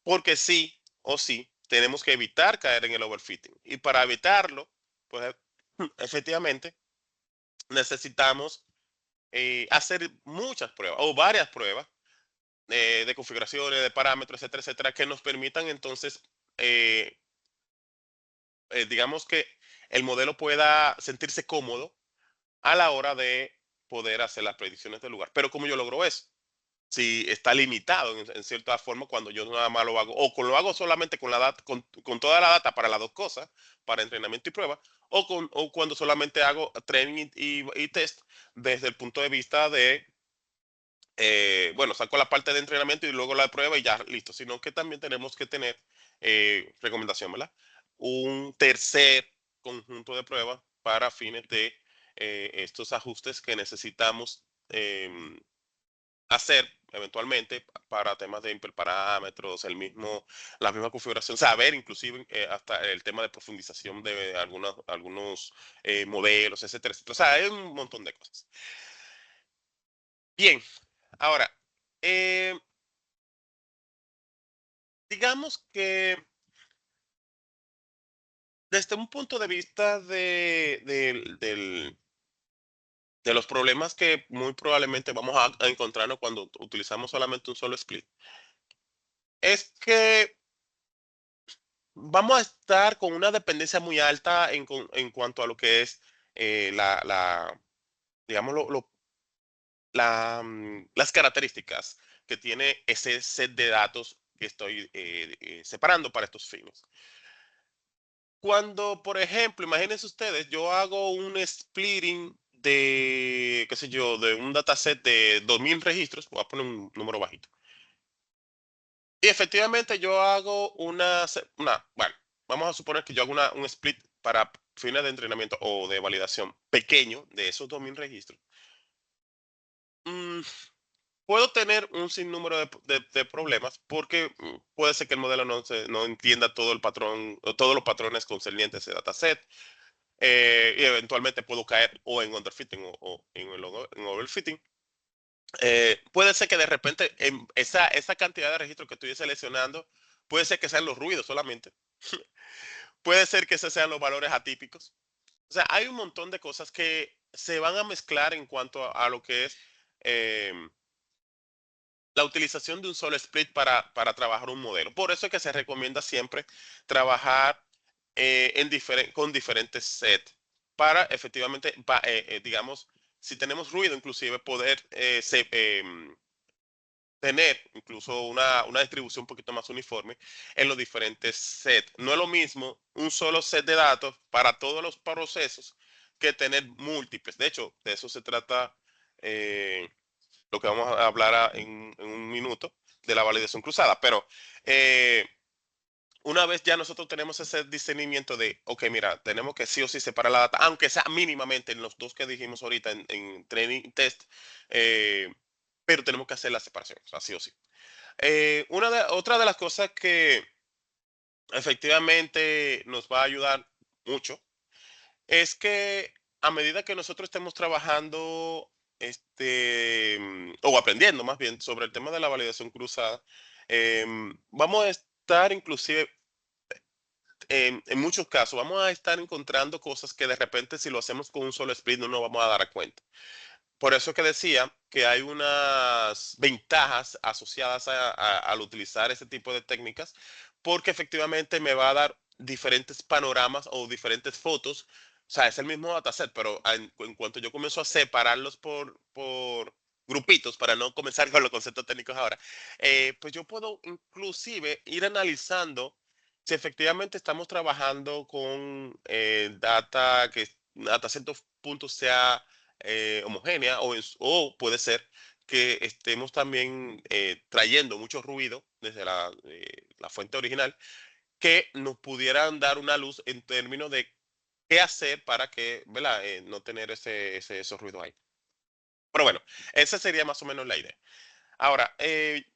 porque sí o sí tenemos que evitar caer en el overfitting. Y para evitarlo, pues efectivamente necesitamos hacer muchas pruebas o varias pruebas de configuraciones, de parámetros, etcétera, etcétera, que nos permitan entonces, eh, digamos que el modelo pueda sentirse cómodo a la hora de poder hacer las predicciones del lugar. Pero ¿cómo yo logro eso? Si está limitado en cierta forma cuando yo nada más lo hago, o lo hago solamente con la data, con toda la data para las dos cosas, para entrenamiento y prueba, o cuando solamente hago training y test desde el punto de vista de, bueno, saco la parte de entrenamiento y luego la de prueba y ya, listo. Sino que también tenemos que tener, recomendación, ¿verdad? Un tercer conjunto de pruebas para fines de estos ajustes que necesitamos hacer eventualmente para temas de hiperparámetros, la misma configuración, saber inclusive hasta el tema de profundización de algunos modelos, etcétera, etcétera. O sea, hay un montón de cosas. Bien, ahora, eh, digamos que desde un punto de vista de los problemas que muy probablemente vamos a encontrarnos cuando utilizamos solamente un solo split, es que vamos a estar con una dependencia muy alta en cuanto a lo que es digamos, las características que tiene ese set de datos que estoy separando para estos fines. Cuando, por ejemplo, imagínense ustedes, yo hago un splitting de, qué sé yo, de un dataset de 2000 registros, voy a poner un número bajito. Y efectivamente yo hago bueno, vamos a suponer que yo hago un split para fines de entrenamiento o de validación pequeño de esos 2000 registros. Mm, puedo tener un sinnúmero de problemas porque puede ser que el modelo no entienda todo el patrón o todos los patrones concernientes a ese dataset, y eventualmente puedo caer o en underfitting o en overfitting. Puede ser que de repente esa cantidad de registros que estoy seleccionando, puede ser que sean los ruidos solamente. Puede ser que esos sean los valores atípicos. O sea, hay un montón de cosas que se van a mezclar en cuanto a lo que es em, la utilización de un solo split para trabajar un modelo. Por eso es que se recomienda siempre trabajar con diferentes sets para efectivamente, digamos, si tenemos ruido, inclusive poder tener incluso una distribución un poquito más uniforme en los diferentes sets. No es lo mismo un solo set de datos para todos los procesos que tener múltiples. De hecho, de eso se trata lo que vamos a hablar en un minuto de la validación cruzada. Pero eh, una vez ya nosotros tenemos ese discernimiento de, ok, mira, tenemos que sí o sí separar la data, aunque sea mínimamente en los dos que dijimos ahorita en training y test, eh, pero tenemos que hacer la separación, o sea, sí o sí. Otra de las cosas que efectivamente nos va a ayudar mucho es que a medida que nosotros estemos trabajando o aprendiendo más bien sobre el tema de la validación cruzada, vamos a estar inclusive en muchos casos vamos a estar encontrando cosas que de repente si lo hacemos con un solo split no nos vamos a dar cuenta. Por eso que decía que hay unas ventajas asociadas al utilizar ese tipo de técnicas, porque efectivamente me va a dar diferentes panoramas o diferentes fotos. O sea, es el mismo dataset, pero en cuanto yo comienzo a separarlos por grupitos, para no comenzar con los conceptos técnicos ahora, pues yo puedo inclusive ir analizando si efectivamente estamos trabajando con data que hasta cierto punto sea homogénea o puede ser que estemos también trayendo mucho ruido desde la fuente original que nos pudieran dar una luz en términos de qué hacer para que, ¿verdad? No tener esos ruidos ahí. Pero bueno, esa sería más o menos la idea. Ahora,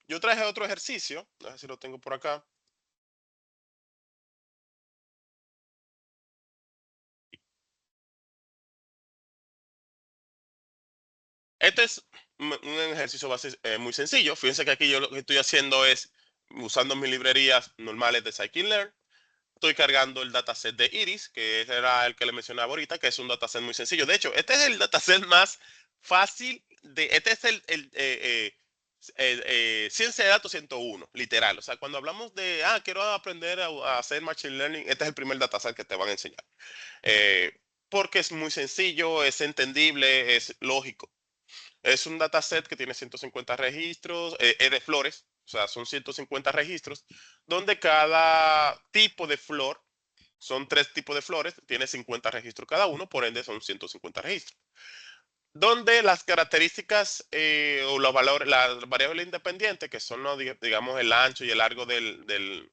yo traje otro ejercicio, no sé si lo tengo por acá. Este es un ejercicio muy sencillo. Fíjense que aquí yo lo que estoy haciendo es usando mis librerías normales de Scikit-Learn. Estoy cargando el dataset de Iris, que era el que le mencionaba ahorita, que es un dataset muy sencillo. De hecho, este es el dataset más fácil este es ciencia de datos 101, literal. O sea, cuando hablamos de, quiero aprender a hacer Machine Learning, este es el primer dataset que te van a enseñar. Porque es muy sencillo, es entendible, es lógico. Es un dataset que tiene 150 registros, es de flores, o sea, son 150 registros, donde cada tipo de flor, son tres tipos de flores, tiene 50 registros cada uno, por ende son 150 registros. Donde las características o los valores, las variables independientes, que son, digamos, el ancho y el largo del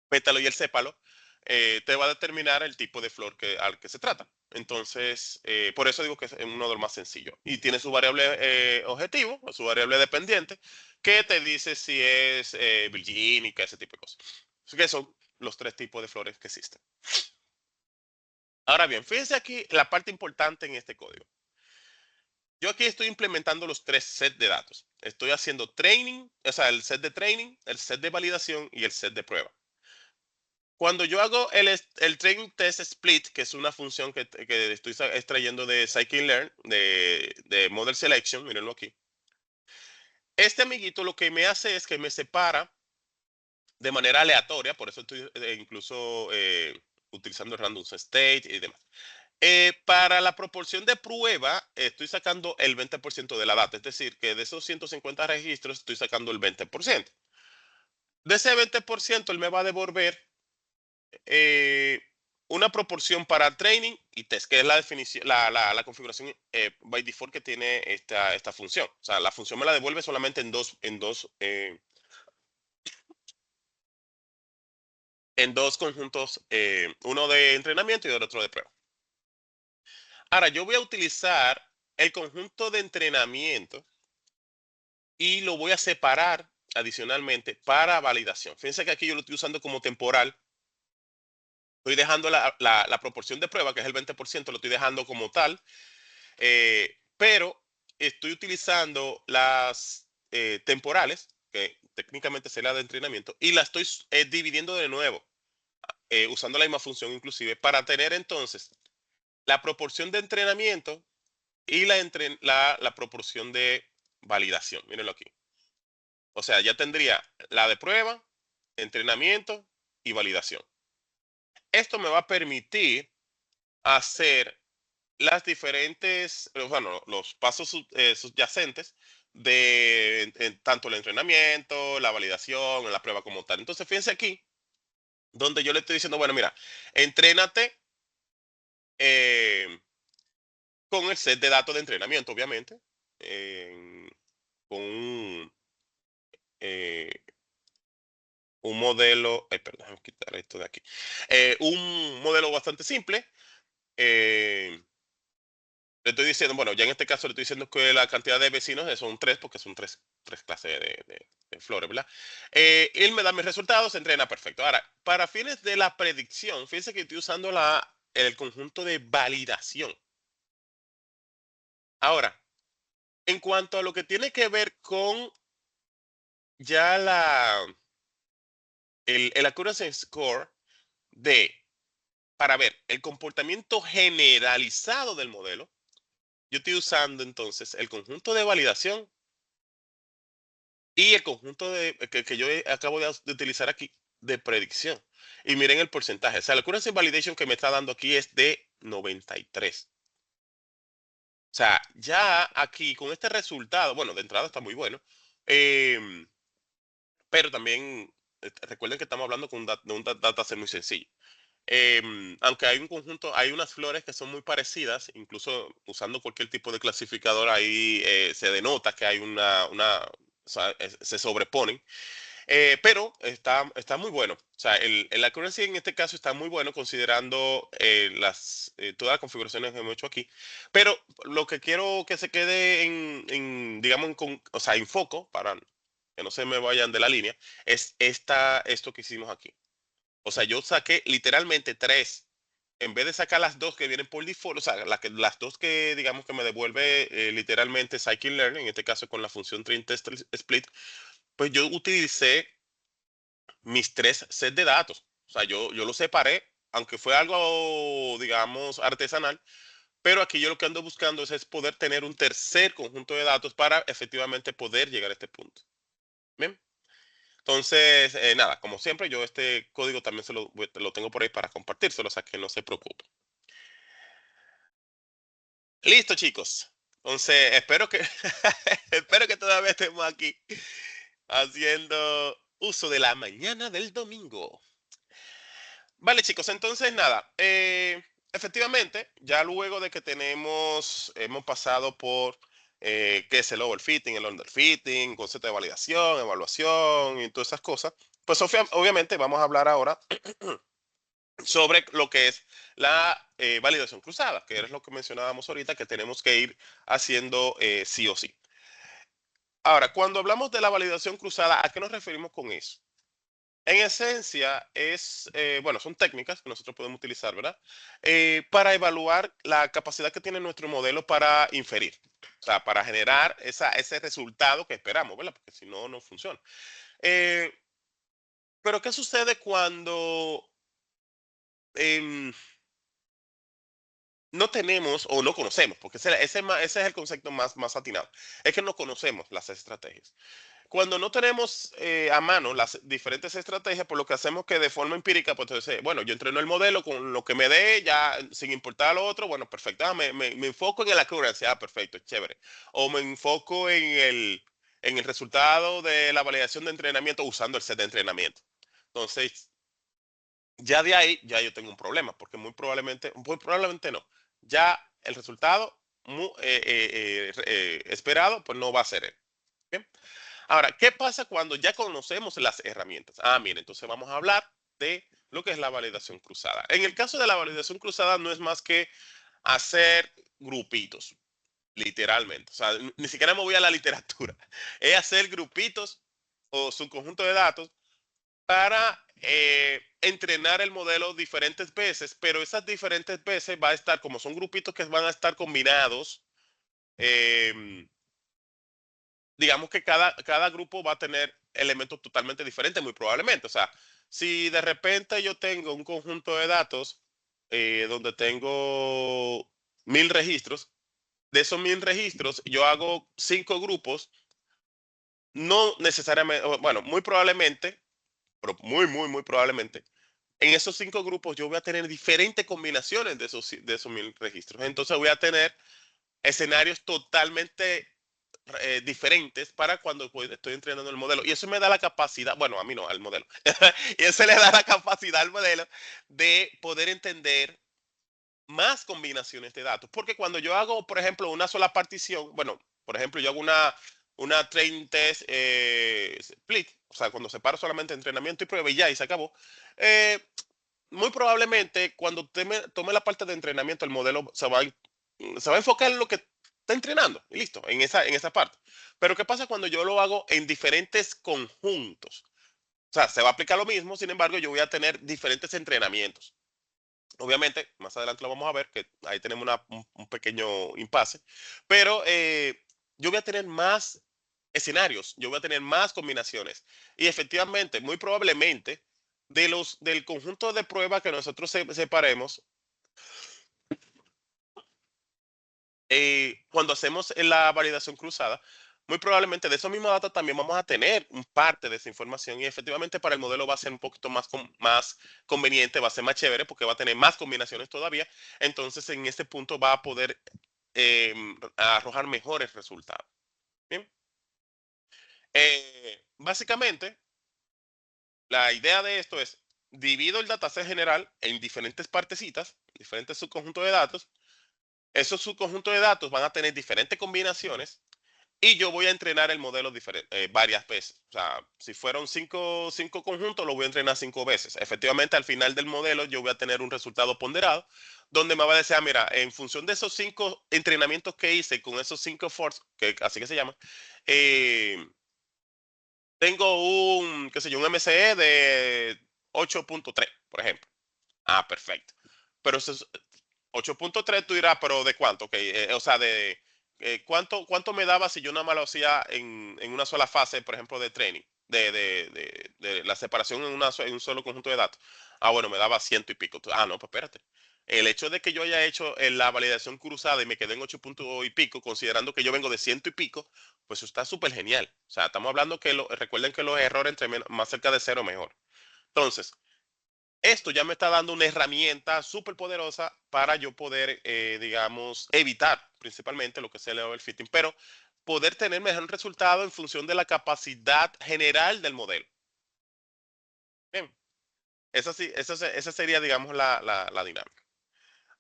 pétalo y el sépalo, te va a determinar el tipo de flor al que se trata. Entonces, por eso digo que es uno de los más sencillos. Y tiene su variable objetivo, o su variable dependiente, que te dice si es virgínica, ese tipo de cosas. Así que son los tres tipos de flores que existen. Ahora bien, fíjense aquí la parte importante en este código. Yo aquí estoy implementando los tres sets de datos. Estoy haciendo training, o sea, el set de training, el set de validación y el set de prueba. Cuando yo hago el training test split, que es una función que estoy extrayendo de scikit-learn, de model selection, mírenlo aquí. Este amiguito lo que me hace es que me separa de manera aleatoria, por eso estoy incluso utilizando el random state y demás. Para la proporción de prueba, estoy sacando el 20% de la data, es decir, que de esos 150 registros estoy sacando el 20%. De ese 20%, él me va a devolver eh, una proporción para training y test, que es la definición, la configuración by default que tiene esta función. O sea, la función me la devuelve solamente en dos conjuntos, uno de entrenamiento y el otro de prueba. Ahora, yo voy a utilizar el conjunto de entrenamiento y lo voy a separar adicionalmente para validación. Fíjense que aquí yo lo estoy usando como temporal. Estoy dejando la proporción de prueba, que es el 20%, lo estoy dejando como tal, pero estoy utilizando las temporales, que técnicamente sería de entrenamiento, y la estoy dividiendo de nuevo, usando la misma función inclusive, para tener entonces la proporción de entrenamiento y la proporción de validación. Mírenlo aquí. O sea, ya tendría la de prueba, entrenamiento y validación. Esto me va a permitir hacer las diferentes, bueno, los pasos subyacentes de tanto el entrenamiento, la validación, la prueba como tal. Entonces, fíjense aquí, donde yo le estoy diciendo, bueno, mira, entrénate eh, con el set de datos de entrenamiento, obviamente, eh, con eh, un modelo, perdón, déjame quitar esto de aquí, un modelo bastante simple. eh, Le estoy diciendo, bueno, ya en este caso le estoy diciendo que la cantidad de vecinos son tres, porque son tres clases de flores, ¿verdad? Él me da mis resultados, se entrena perfecto. Ahora, para fines de la predicción, fíjense que estoy usando el conjunto de validación. Ahora, en cuanto a lo que tiene que ver con ya el accuracy score, para ver el comportamiento generalizado del modelo, yo estoy usando entonces el conjunto de validación y el conjunto que yo acabo de utilizar aquí de predicción. Y miren el porcentaje. O sea, la accuracy validation que me está dando aquí es de 93. O sea, ya aquí con este resultado, bueno, de entrada está muy bueno, em, pero también recuerden que estamos hablando de un dataset muy sencillo. Aunque hay un conjunto, hay unas flores que son muy parecidas, incluso usando cualquier tipo de clasificador ahí se denota que hay o sea, se sobreponen. Pero está muy bueno. O sea, el accuracy en este caso está muy bueno considerando todas las configuraciones que hemos hecho aquí. Pero lo que quiero que se quede digamos, o sea, en foco, para que no se me vayan de la línea, es esto que hicimos aquí. O sea, yo saqué literalmente tres. En vez de sacar las dos que vienen por default, o sea, las dos que digamos que me devuelve literalmente Scikit-Learn, en este caso con la función Train Test Split, pues yo utilicé mis tres sets de datos. O sea, yo los separé, aunque fue algo, digamos, artesanal, pero aquí yo lo que ando buscando es poder tener un tercer conjunto de datos para efectivamente poder llegar a este punto. Bien. Entonces, nada, como siempre, yo este código también lo tengo por ahí para compartírselo, o sea que no se preocupen. Listo, chicos. Entonces, espero que, espero que todavía estemos aquí haciendo uso de la mañana del domingo. Vale, chicos, entonces nada, efectivamente, ya luego de que hemos pasado por qué es el overfitting, el underfitting, concepto de validación, evaluación y todas esas cosas, pues obviamente vamos a hablar ahora sobre lo que es la validación cruzada, que es lo que mencionábamos ahorita, que tenemos que ir haciendo sí o sí. Ahora, cuando hablamos de la validación cruzada, ¿a qué nos referimos con eso? En esencia, bueno, son técnicas que nosotros podemos utilizar, ¿verdad? Para evaluar la capacidad que tiene nuestro modelo para inferir, o sea, para generar ese resultado que esperamos, ¿verdad? Porque si no, no funciona. Eh, pero, ¿qué sucede cuando em, no tenemos o no conocemos? Porque ese es el concepto más atinado. Es que no conocemos las estrategias. Cuando no tenemos a mano las diferentes estrategias, por lo que hacemos que de forma empírica, pues entonces, bueno, yo entreno el modelo con lo que me dé, ya sin importar lo otro, bueno, perfecto, me enfoco en la accuracy, perfecto, chévere. O me enfoco en el resultado de la validación de entrenamiento usando el set de entrenamiento. Entonces, ya de ahí, ya yo tengo un problema, porque muy probablemente no. Ya el resultado esperado, pues no va a ser él. ¿Bien? Ahora, ¿qué pasa cuando ya conocemos las herramientas? Mire, entonces vamos a hablar de lo que es la validación cruzada. En el caso de la validación cruzada no es más que hacer grupitos, literalmente. O sea, ni siquiera me voy a la literatura. Es hacer grupitos o su conjunto de datos para entrenar el modelo diferentes veces, pero esas diferentes veces va a estar, como son grupitos que van a estar combinados, eh, digamos que cada grupo va a tener elementos totalmente diferentes, muy probablemente. O sea, si de repente yo tengo un conjunto de datos donde tengo 1000 registros, de esos 1000 registros yo hago 5 grupos, no necesariamente, bueno, muy probablemente, pero muy probablemente, en esos 5 grupos yo voy a tener diferentes combinaciones de esos 1000 registros. Entonces voy a tener escenarios totalmente diferentes para cuando pues, estoy entrenando el modelo. Y eso me da la capacidad, bueno, a mí no, al modelo. Y eso le da la capacidad al modelo de poder entender más combinaciones de datos. Porque cuando yo hago, por ejemplo, una sola partición, bueno, por ejemplo, yo hago una train test split, o sea, cuando separo solamente entrenamiento y prueba y ya, y se acabó. eh, Muy probablemente cuando tome la parte de entrenamiento, el modelo se va a enfocar en lo que está entrenando y listo, en esa parte. Pero ¿qué pasa cuando yo lo hago en diferentes conjuntos? O sea, se va a aplicar lo mismo, sin embargo, yo voy a tener diferentes entrenamientos. Obviamente, más adelante lo vamos a ver, que ahí tenemos un pequeño impasse, pero yo voy a tener más escenarios, yo voy a tener más combinaciones. Y efectivamente, muy probablemente, del conjunto de pruebas que nosotros separemos, cuando hacemos la validación cruzada, muy probablemente de esos mismos datos también vamos a tener un parte de esa información y efectivamente para el modelo va a ser un poquito más conveniente, va a ser más chévere porque va a tener más combinaciones todavía. Entonces en este punto va a poder arrojar mejores resultados. Bien. Básicamente, la idea de esto es divido el dataset general en diferentes partecitas, diferentes subconjuntos de datos. Esos subconjuntos de datos van a tener diferentes combinaciones y yo voy a entrenar el modelo varias veces. O sea, si fueron cinco conjuntos, lo voy a entrenar 5 veces. Efectivamente, al final del modelo, yo voy a tener un resultado ponderado donde me va a decir, mira, en función de esos 5 entrenamientos que hice con esos 5 force, que así que se llama, eh, tengo qué sé yo, un MCE de 8.3, por ejemplo. Ah, perfecto. Pero eso es 8.3, tú dirás, pero ¿de cuánto? Okay, o sea, ¿cuánto me daba si yo nada más lo hacía en una sola fase, por ejemplo, de training, de la separación en un solo conjunto de datos? Ah, bueno, me daba ciento y pico. Ah, no, pues espérate. El hecho de que yo haya hecho la validación cruzada y me quedé en 8 puntos y pico, considerando que yo vengo de ciento y pico, pues eso está súper genial. O sea, estamos hablando que recuerden que los errores entre más cerca de cero mejor. Entonces, esto ya me está dando una herramienta súper poderosa para yo poder, digamos, evitar principalmente lo que es el overfitting, pero poder tener mejor resultado en función de la capacidad general del modelo. Bien, esa, sí, esa sería, digamos, la dinámica.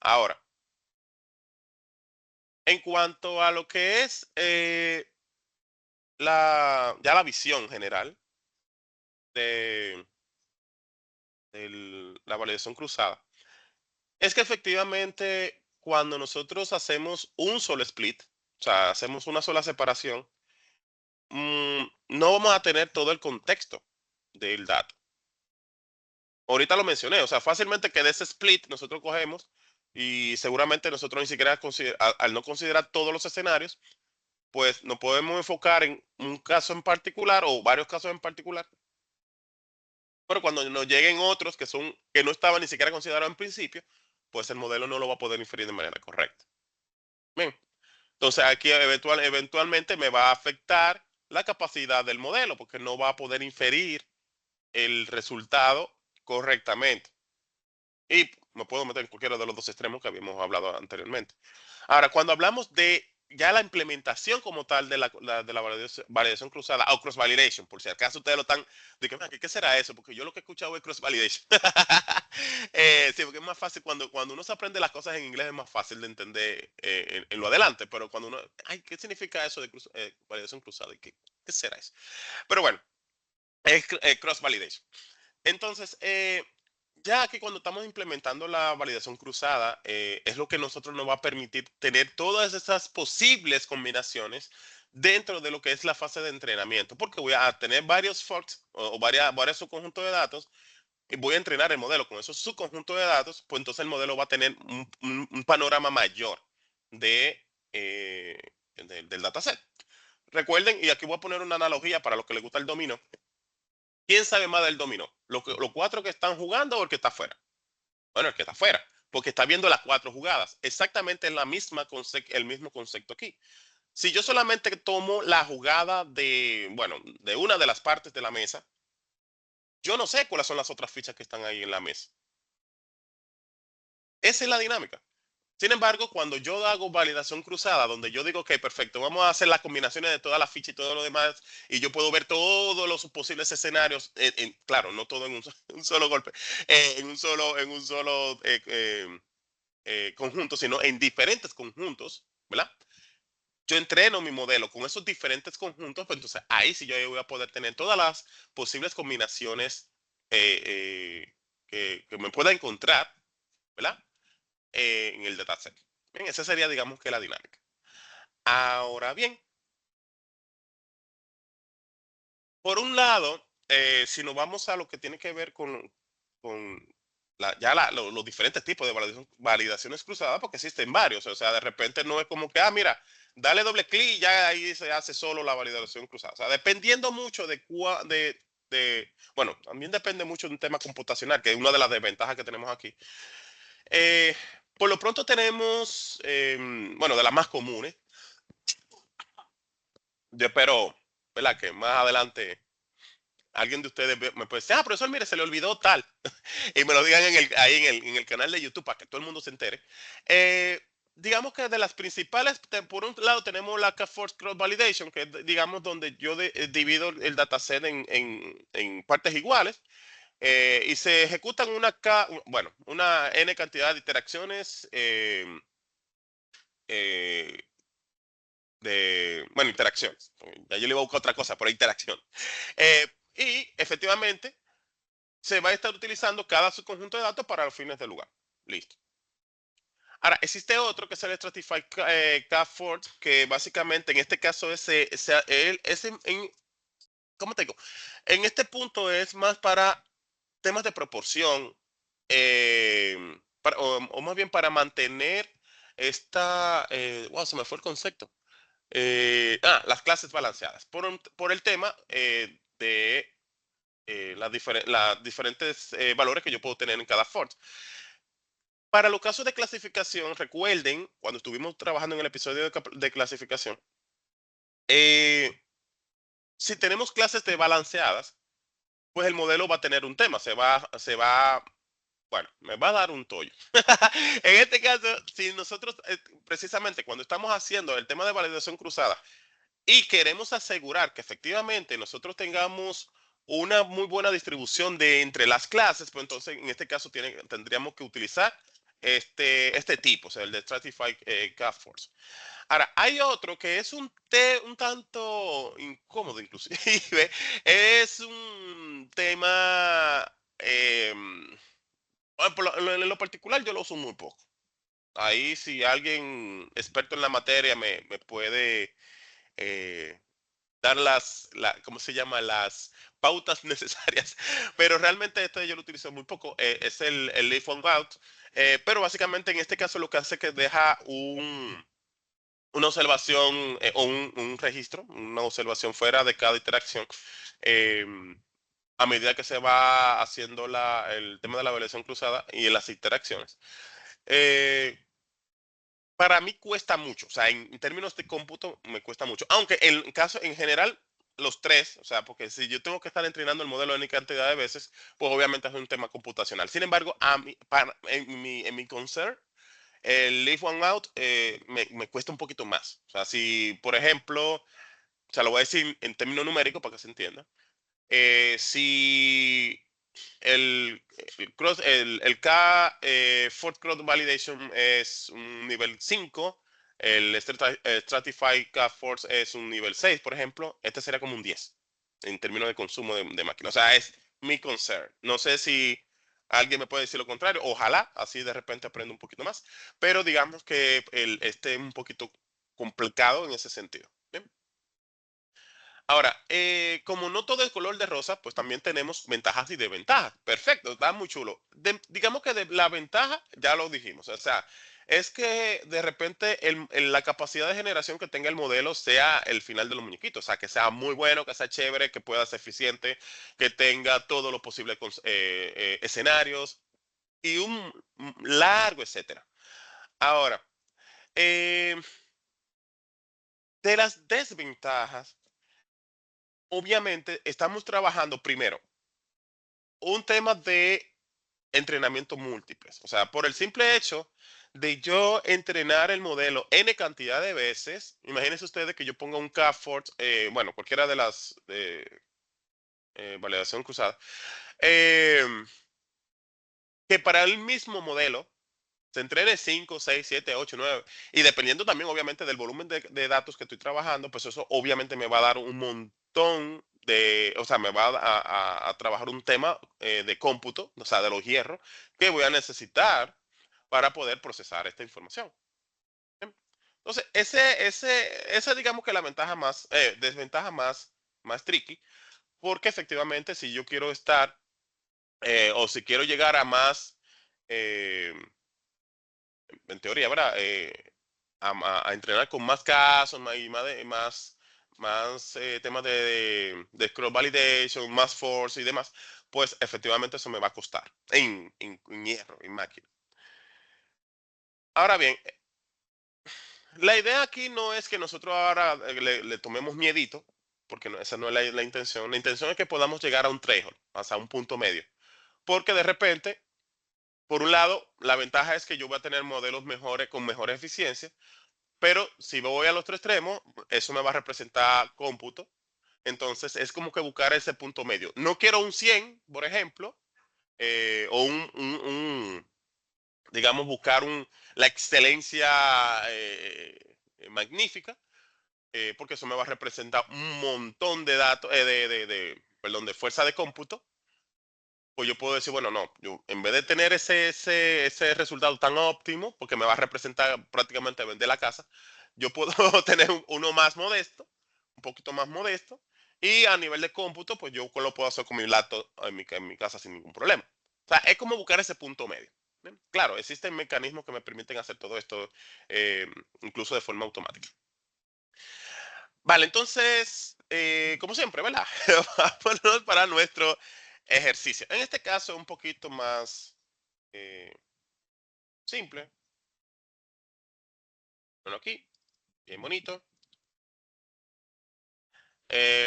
Ahora, en cuanto a lo que es ya la visión general de, la validación cruzada, es que efectivamente cuando nosotros hacemos un solo split, o sea, hacemos una sola separación, no vamos a tener todo el contexto del dato. Ahorita lo mencioné, o sea, fácilmente que de ese split nosotros cogemos y seguramente nosotros ni siquiera al no considerar todos los escenarios, pues nos podemos enfocar en un caso en particular o varios casos en particular, pero cuando nos lleguen otros que no estaban ni siquiera considerados en principio, pues el modelo no lo va a poder inferir de manera correcta. Bien. Entonces aquí eventualmente me va a afectar la capacidad del modelo porque no va a poder inferir el resultado correctamente. Y me puedo meter en cualquiera de los dos extremos que habíamos hablado anteriormente. Ahora, cuando hablamos de ya la implementación como tal de la validación cruzada o cross validation, por si acaso ustedes lo están, de que, ¿qué será eso? Porque yo lo que he escuchado es cross validation. Sí, porque es más fácil cuando uno se aprende las cosas en inglés es más fácil de entender en lo adelante, pero cuando uno, ay, ¿qué significa eso de validación cruzada? ¿Qué será eso? Pero bueno, es cross validation. Entonces, ya que cuando estamos implementando la validación cruzada, es lo que nosotros nos va a permitir tener todas esas posibles combinaciones dentro de lo que es la fase de entrenamiento, porque voy a tener varios forks o varios subconjuntos de datos y voy a entrenar el modelo con esos subconjuntos de datos, pues entonces el modelo va a tener un panorama mayor de, eh, del dataset. Recuerden, y aquí voy a poner una analogía para los que les gusta el dominó. ¿Quién sabe más del dominó? ¿Los 4 que están jugando o el que está afuera? Bueno, el que está afuera, porque está viendo las 4 jugadas. Exactamente el mismo concepto aquí. Si yo solamente tomo la jugada bueno, de una de las partes de la mesa, yo no sé cuáles son las otras fichas que están ahí en la mesa. Esa es la dinámica. Sin embargo, cuando yo hago validación cruzada, donde yo digo, ok, perfecto, vamos a hacer las combinaciones de todas las fichas y todo lo demás, y yo puedo ver todos los posibles escenarios, claro, no todo en un solo golpe, en un solo conjunto, sino en diferentes conjuntos, ¿verdad? Yo entreno mi modelo con esos diferentes conjuntos, pues entonces ahí sí yo voy a poder tener todas las posibles combinaciones que me pueda encontrar, ¿verdad? En el dataset. Bien, esa sería, digamos que la dinámica. Ahora bien, por un lado, si nos vamos a lo que tiene que ver con los diferentes tipos de validaciones cruzadas, porque existen varios, o sea, de repente no es como que, mira, dale doble clic y ya ahí se hace solo la validación cruzada. O sea, dependiendo mucho de bueno, también depende mucho de un tema computacional, que es una de las desventajas que tenemos aquí. Eh, por lo pronto tenemos, bueno, de las más comunes, yo espero, ¿verdad? Que más adelante alguien de ustedes me puede decir, profesor, mire, se le olvidó tal, y me lo digan ahí en el canal de YouTube para que todo el mundo se entere. Eh, digamos que de las principales, por un lado tenemos la K-Force Cross Validation, que es, digamos, donde yo divido el dataset en partes iguales, y se ejecutan bueno, una N cantidad de interacciones, eh, bueno, interacciones. Ya yo le iba a buscar otra cosa, pero interacción. Eh, y efectivamente se va a estar utilizando cada subconjunto de datos para los fines del lugar. Listo. Ahora, existe otro que es el Stratify K-Ford, que básicamente en este caso ¿cómo te digo? En este punto es más para temas de proporción, o más bien para mantener wow, se me fue el concepto. Las clases balanceadas, por el tema de las diferentes valores que yo puedo tener en cada Ford. Para los casos de clasificación, recuerden, cuando estuvimos trabajando en el episodio de clasificación, eh, si tenemos clases de balanceadas, pues el modelo va a tener un tema, bueno, me va a dar un tollo. En este caso, si nosotros, precisamente cuando estamos haciendo el tema de validación cruzada y queremos asegurar que efectivamente nosotros tengamos una muy buena distribución de entre las clases, pues entonces en este caso tendríamos que utilizar este tipo, o sea, el de Stratified K-Force. Ahora, hay otro que es un tanto incómodo inclusive, es un tema, en lo particular yo lo uso muy poco. Ahí si alguien experto en la materia me puede eh, dar ¿cómo se llama? Las pautas necesarias. Pero realmente este yo lo utilizo muy poco. Es el leaf on route. Pero básicamente en este caso lo que hace es que deja una observación, o un registro, una observación fuera de cada interacción. eh, a medida que se va haciendo el tema de la evaluación cruzada y en las interacciones. Eh, para mí cuesta mucho, o sea, en términos de cómputo me cuesta mucho, aunque en general, los tres, o sea, porque si yo tengo que estar entrenando el modelo N cantidad de veces, pues obviamente es un tema computacional. Sin embargo, en mi concern, el leave one out me cuesta un poquito más. O sea, si, por ejemplo, o sea, lo voy a decir en términos numéricos para que se entienda. Si el K Fourth Cross Validation es un nivel 5, el Stratify K Force es un nivel 6, por ejemplo, este sería como un 10 en términos de consumo de máquina. O sea, es mi concern. No sé si alguien me puede decir lo contrario. Ojalá, así de repente aprenda un poquito más. Pero digamos que este es un poquito complicado en ese sentido. ¿Bien? Ahora, como no todo es color de rosa, pues también tenemos ventajas y desventajas. Perfecto, está muy chulo. Digamos que de la ventaja, ya lo dijimos, o sea, es que de repente la capacidad de generación que tenga el modelo sea el final de los muñequitos, o sea, que sea muy bueno, que sea chévere, que pueda ser eficiente, que tenga todo lo posible escenarios y un largo, etcétera. Ahora, eh, de las desventajas, obviamente estamos trabajando primero un tema de entrenamiento múltiples. O sea, por el simple hecho de yo entrenar el modelo N cantidad de veces, imagínense ustedes que yo ponga un K-Ford, bueno, cualquiera de las de validación cruzada, eh, que para el mismo modelo se entrene 5, 6, 7, 8, 9, y dependiendo también obviamente del volumen de datos que estoy trabajando, pues eso obviamente me va a dar un montón o sea, me va a trabajar un tema de cómputo, o sea, de los hierros, que voy a necesitar para poder procesar esta información. ¿Bien? Entonces, esa digamos que la desventaja más tricky, porque efectivamente si yo quiero estar, o si quiero llegar a más, eh, en teoría, ¿verdad? A entrenar con más casos y más, temas de scroll validation, más force y demás, pues efectivamente eso me va a costar en hierro, en máquina. Ahora bien, la idea aquí no es que nosotros ahora le tomemos miedito, porque esa no es la intención. La intención es que podamos llegar a un threshold, o sea, a un punto medio. Porque de repente, por un lado, la ventaja es que yo voy a tener modelos mejores con mejor eficiencia, pero si voy a los tres extremos, eso me va a representar cómputo. Entonces es como que buscar ese punto medio. No quiero un 100, por ejemplo, o digamos, buscar la excelencia magnífica, porque eso me va a representar un montón de datos, perdón, de fuerza de cómputo. Pues yo puedo decir, bueno, no, yo en vez de tener ese resultado tan óptimo, porque me va a representar prácticamente vender la casa, yo puedo tener uno más modesto, un poquito más modesto, y a nivel de cómputo, pues yo lo puedo hacer con mi laptop en mi casa sin ningún problema. O sea, es como buscar ese punto medio. ¿Bien? Claro, existen mecanismos que me permiten hacer todo esto, eh, incluso de forma automática. Vale, entonces, como siempre, ¿verdad? Vámonos para nuestro ejercicio. En este caso, un poquito más eh, simple. Bueno, aquí, bien bonito.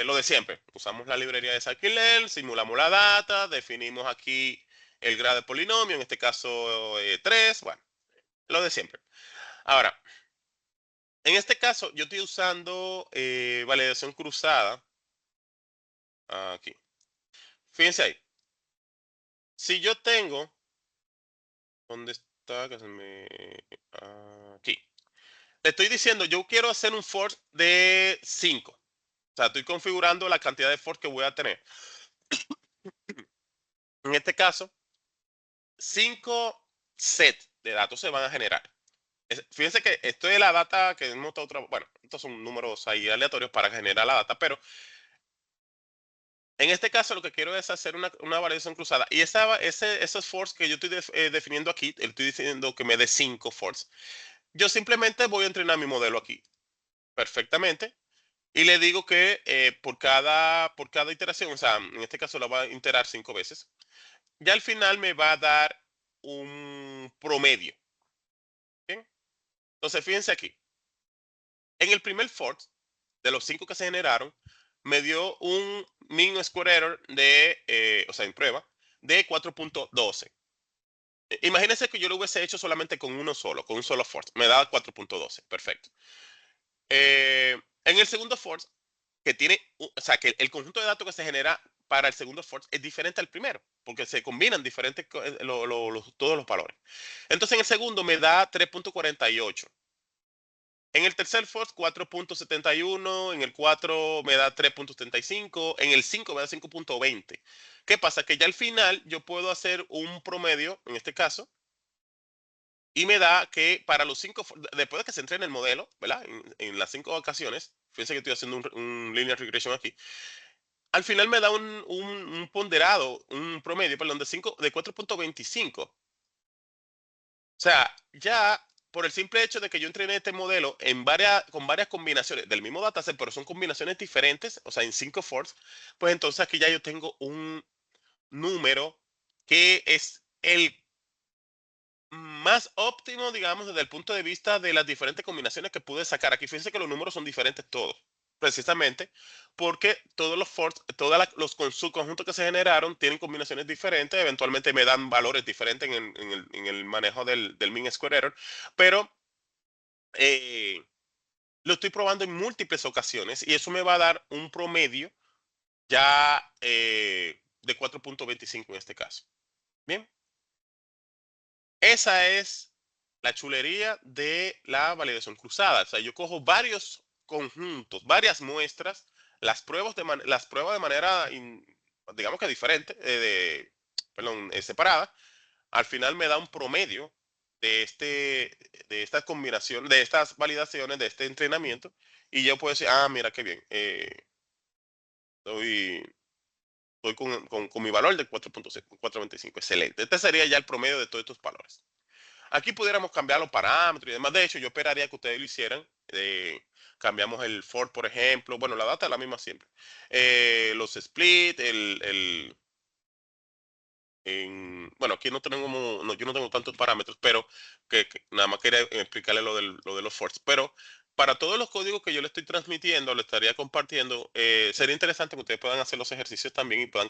Lo de siempre. Usamos la librería de scikit-learn, simulamos la data, definimos aquí el grado de polinomio, en este caso 3. Bueno, lo de siempre. Ahora, en este caso, yo estoy usando validación cruzada. Aquí. Fíjense ahí. Si yo tengo, ¿dónde está? Aquí. Le estoy diciendo, yo quiero hacer un force de 5. O sea, estoy configurando la cantidad de force que voy a tener. En este caso, 5 sets de datos se van a generar. Fíjense que esto es la data que hemos estado bueno, estos son números ahí aleatorios para generar la data, pero en este caso lo que quiero es hacer una validación cruzada. Y esos force que yo estoy definiendo aquí, estoy diciendo que me dé 5 force. Yo simplemente voy a entrenar mi modelo aquí perfectamente. Y le digo que por cada iteración, o sea, en este caso lo va a iterar 5 veces, ya al final me va a dar un promedio. ¿Bien? Entonces, fíjense aquí. En el primer force, de los 5 que se generaron, me dio un mean square error o sea, en prueba, de 4.12. Imagínense que yo lo hubiese hecho solamente con uno solo, con un solo force. Me da 4.12. Perfecto. En el segundo force, que tiene, o sea, que el conjunto de datos que se genera para el segundo force es diferente al primero, porque se combinan diferentes todos los valores. Entonces en el segundo me da 3.48. En el tercer force 4.71, en el 4 me da 3.75, en el 5 me da 5.20. ¿Qué pasa? Que ya al final yo puedo hacer un promedio, en este caso, y me da que para los 5, después de que se entrene el modelo, ¿verdad? En las 5 ocasiones, fíjense que estoy haciendo un linear regression aquí, al final me da un ponderado, un promedio, perdón, de 4.25. O sea, ya por el simple hecho de que yo entrené este modelo con varias combinaciones del mismo dataset, pero son combinaciones diferentes, o sea, en 5 force, pues entonces aquí ya yo tengo un número que es el más óptimo, digamos, desde el punto de vista de las diferentes combinaciones que pude sacar. Aquí fíjense que los números son diferentes todos, precisamente porque todos los subconjuntos que se generaron tienen combinaciones diferentes, eventualmente me dan valores diferentes en el manejo del mean square error, pero eh, lo estoy probando en múltiples ocasiones y eso me va a dar un promedio ya de 4.25 en este caso. Bien. Esa es la chulería de la validación cruzada. O sea, yo cojo varios conjuntos, varias muestras, las pruebo de manera, digamos que diferente, perdón, separada. Al final me da un promedio de estas combinaciones, de estas validaciones, de este entrenamiento. Y yo puedo decir, mira qué bien. Estoy, estoy con mi valor de 4.25. Excelente. Este sería ya el promedio de todos estos valores. Aquí pudiéramos cambiar los parámetros y demás. De hecho, yo esperaría que ustedes lo hicieran cambiamos el for, por ejemplo. Bueno, la data es la misma siempre. Los split, bueno, aquí no tenemos, no, yo no tengo tantos parámetros, pero que nada más quería explicarle lo de los force. Pero para todos los códigos que yo le estoy transmitiendo, le estaría compartiendo, sería interesante que ustedes puedan hacer los ejercicios también y puedan,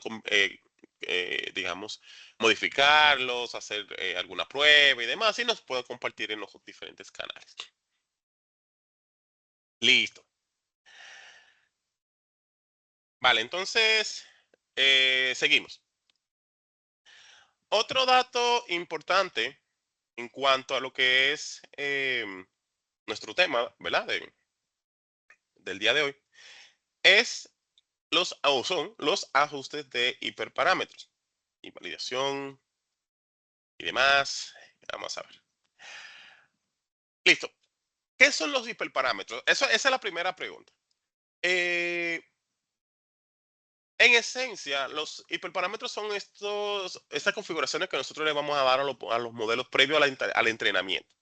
digamos, modificarlos, hacer alguna prueba y demás, y nos puedan compartir en los diferentes canales. Listo. Vale, entonces, seguimos. Otro dato importante en cuanto a lo que es nuestro tema, ¿verdad? Del día de hoy, es o son los ajustes de hiperparámetros y validación y demás. Vamos a ver. Listo. ¿Qué son los hiperparámetros? Esa es la primera pregunta. Eh, en esencia, los hiperparámetros son estas configuraciones que nosotros le vamos a dar a los modelos previo al entrenamiento.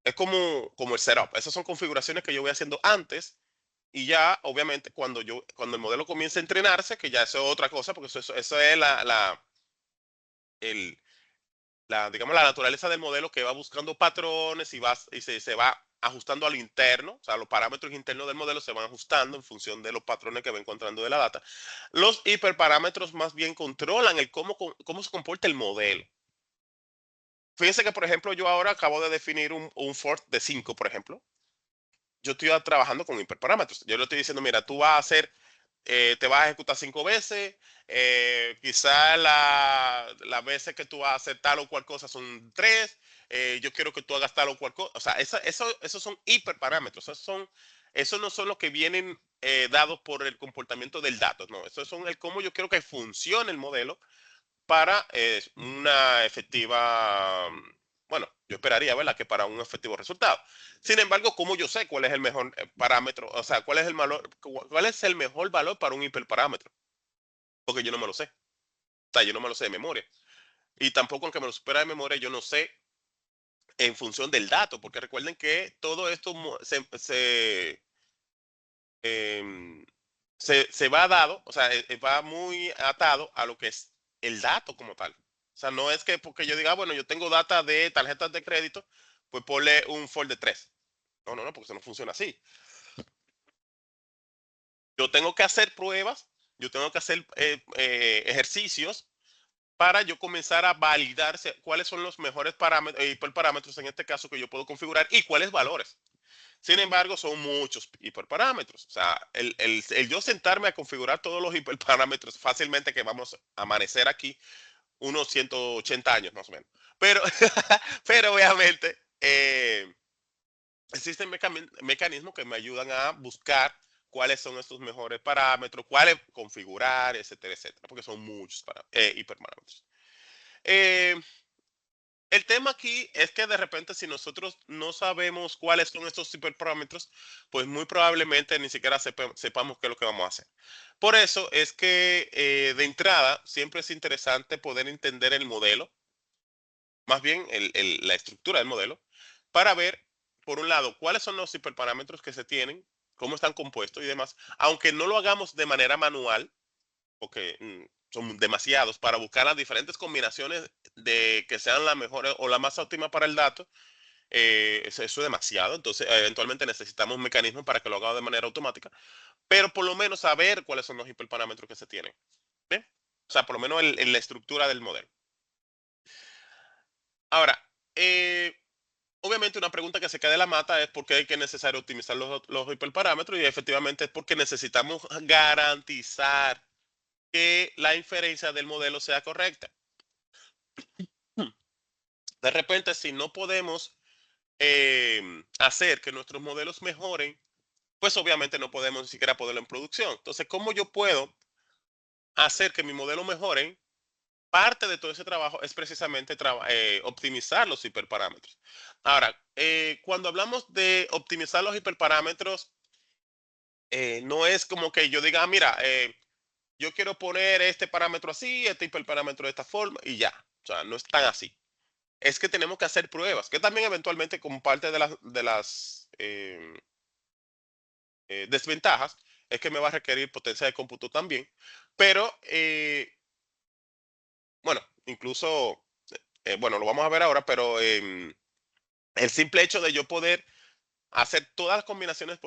Es como el setup. Esas son configuraciones que yo voy haciendo antes y ya, obviamente, cuando el modelo comienza a entrenarse, que ya eso es otra cosa, porque eso es el, digamos, la naturaleza del modelo que va buscando patrones y se va ajustando a lo interno, o sea, los parámetros internos del modelo se van ajustando en función de los patrones que va encontrando de la data. Los hiperparámetros más bien controlan el cómo se comporta el modelo. Fíjense que, por ejemplo, yo ahora acabo de definir un for de 5, por ejemplo. Yo estoy trabajando con hiperparámetros. Yo le estoy diciendo, mira, tú vas a hacer, te vas a ejecutar 5 veces, quizá las veces que tú vas a hacer tal o cual cosa son 3, yo quiero que tú hagas tal o cual cosa. O sea, esos son hiperparámetros, esos no son los que vienen dados por el comportamiento del dato, no, esos son el cómo yo quiero que funcione el modelo para una efectiva, bueno, yo esperaría, ¿verdad? Que para un efectivo resultado. Sin embargo, ¿cómo yo sé cuál es el mejor parámetro? O sea, cuál es el mejor valor para un hiperparámetro? Porque yo no me lo sé. O sea, yo no me lo sé de memoria. Y tampoco, aunque me lo supera de memoria, yo no sé en función del dato, porque recuerden que todo esto em, se va dado, o sea, va muy atado a lo que es el dato como tal. O sea, no es que porque yo diga, bueno, yo tengo data de tarjetas de crédito, pues ponle un for de 3. No, no, no, porque eso no funciona así. Yo tengo que hacer pruebas, yo tengo que hacer ejercicios para yo comenzar a validar cuáles son los mejores parámetros en este caso que yo puedo configurar y cuáles valores. Sin embargo, son muchos hiperparámetros. O sea, el yo sentarme a configurar todos los hiperparámetros fácilmente que vamos a amanecer aquí unos 180 años más o menos. Pero, pero obviamente existen mecanismos que me ayudan a buscar cuáles son estos mejores parámetros, cuáles configurar, etcétera, etcétera, porque son muchos hiperparámetros. Eh, el tema aquí es que de repente si nosotros no sabemos cuáles son estos hiperparámetros, pues muy probablemente ni siquiera sepamos qué es lo que vamos a hacer. Por eso es que de entrada siempre es interesante poder entender el modelo, más bien la estructura del modelo, para ver, por un lado, cuáles son los hiperparámetros que se tienen, cómo están compuestos y demás, aunque no lo hagamos de manera manual, porque son demasiados, para buscar las diferentes combinaciones de que sean las mejores o la más óptima para el dato, eso es demasiado. Entonces, eventualmente necesitamos un mecanismo para que lo haga de manera automática, pero por lo menos saber cuáles son los hiperparámetros que se tienen. ¿Bien? O sea, por lo menos en la estructura del modelo. Ahora, eh, obviamente una pregunta que se cae de la mata es por qué hay que necesario optimizar los hiperparámetros y efectivamente es porque necesitamos garantizar que la inferencia del modelo sea correcta. De repente, si no podemos hacer que nuestros modelos mejoren, pues obviamente no podemos ni siquiera ponerlo en producción. Entonces, ¿cómo yo puedo hacer que mi modelo mejore? Parte de todo ese trabajo es precisamente optimizar los hiperparámetros. Ahora, cuando hablamos de optimizar los hiperparámetros, no es como que yo diga, mira, yo quiero poner este parámetro así, este hiperparámetro de esta forma y ya. O sea, no es tan así. Es que tenemos que hacer pruebas, que también eventualmente como parte de las desventajas es que me va a requerir potencia de cómputo también, pero bueno, incluso, bueno, lo vamos a ver ahora, pero el simple hecho de yo poder hacer todas las combinaciones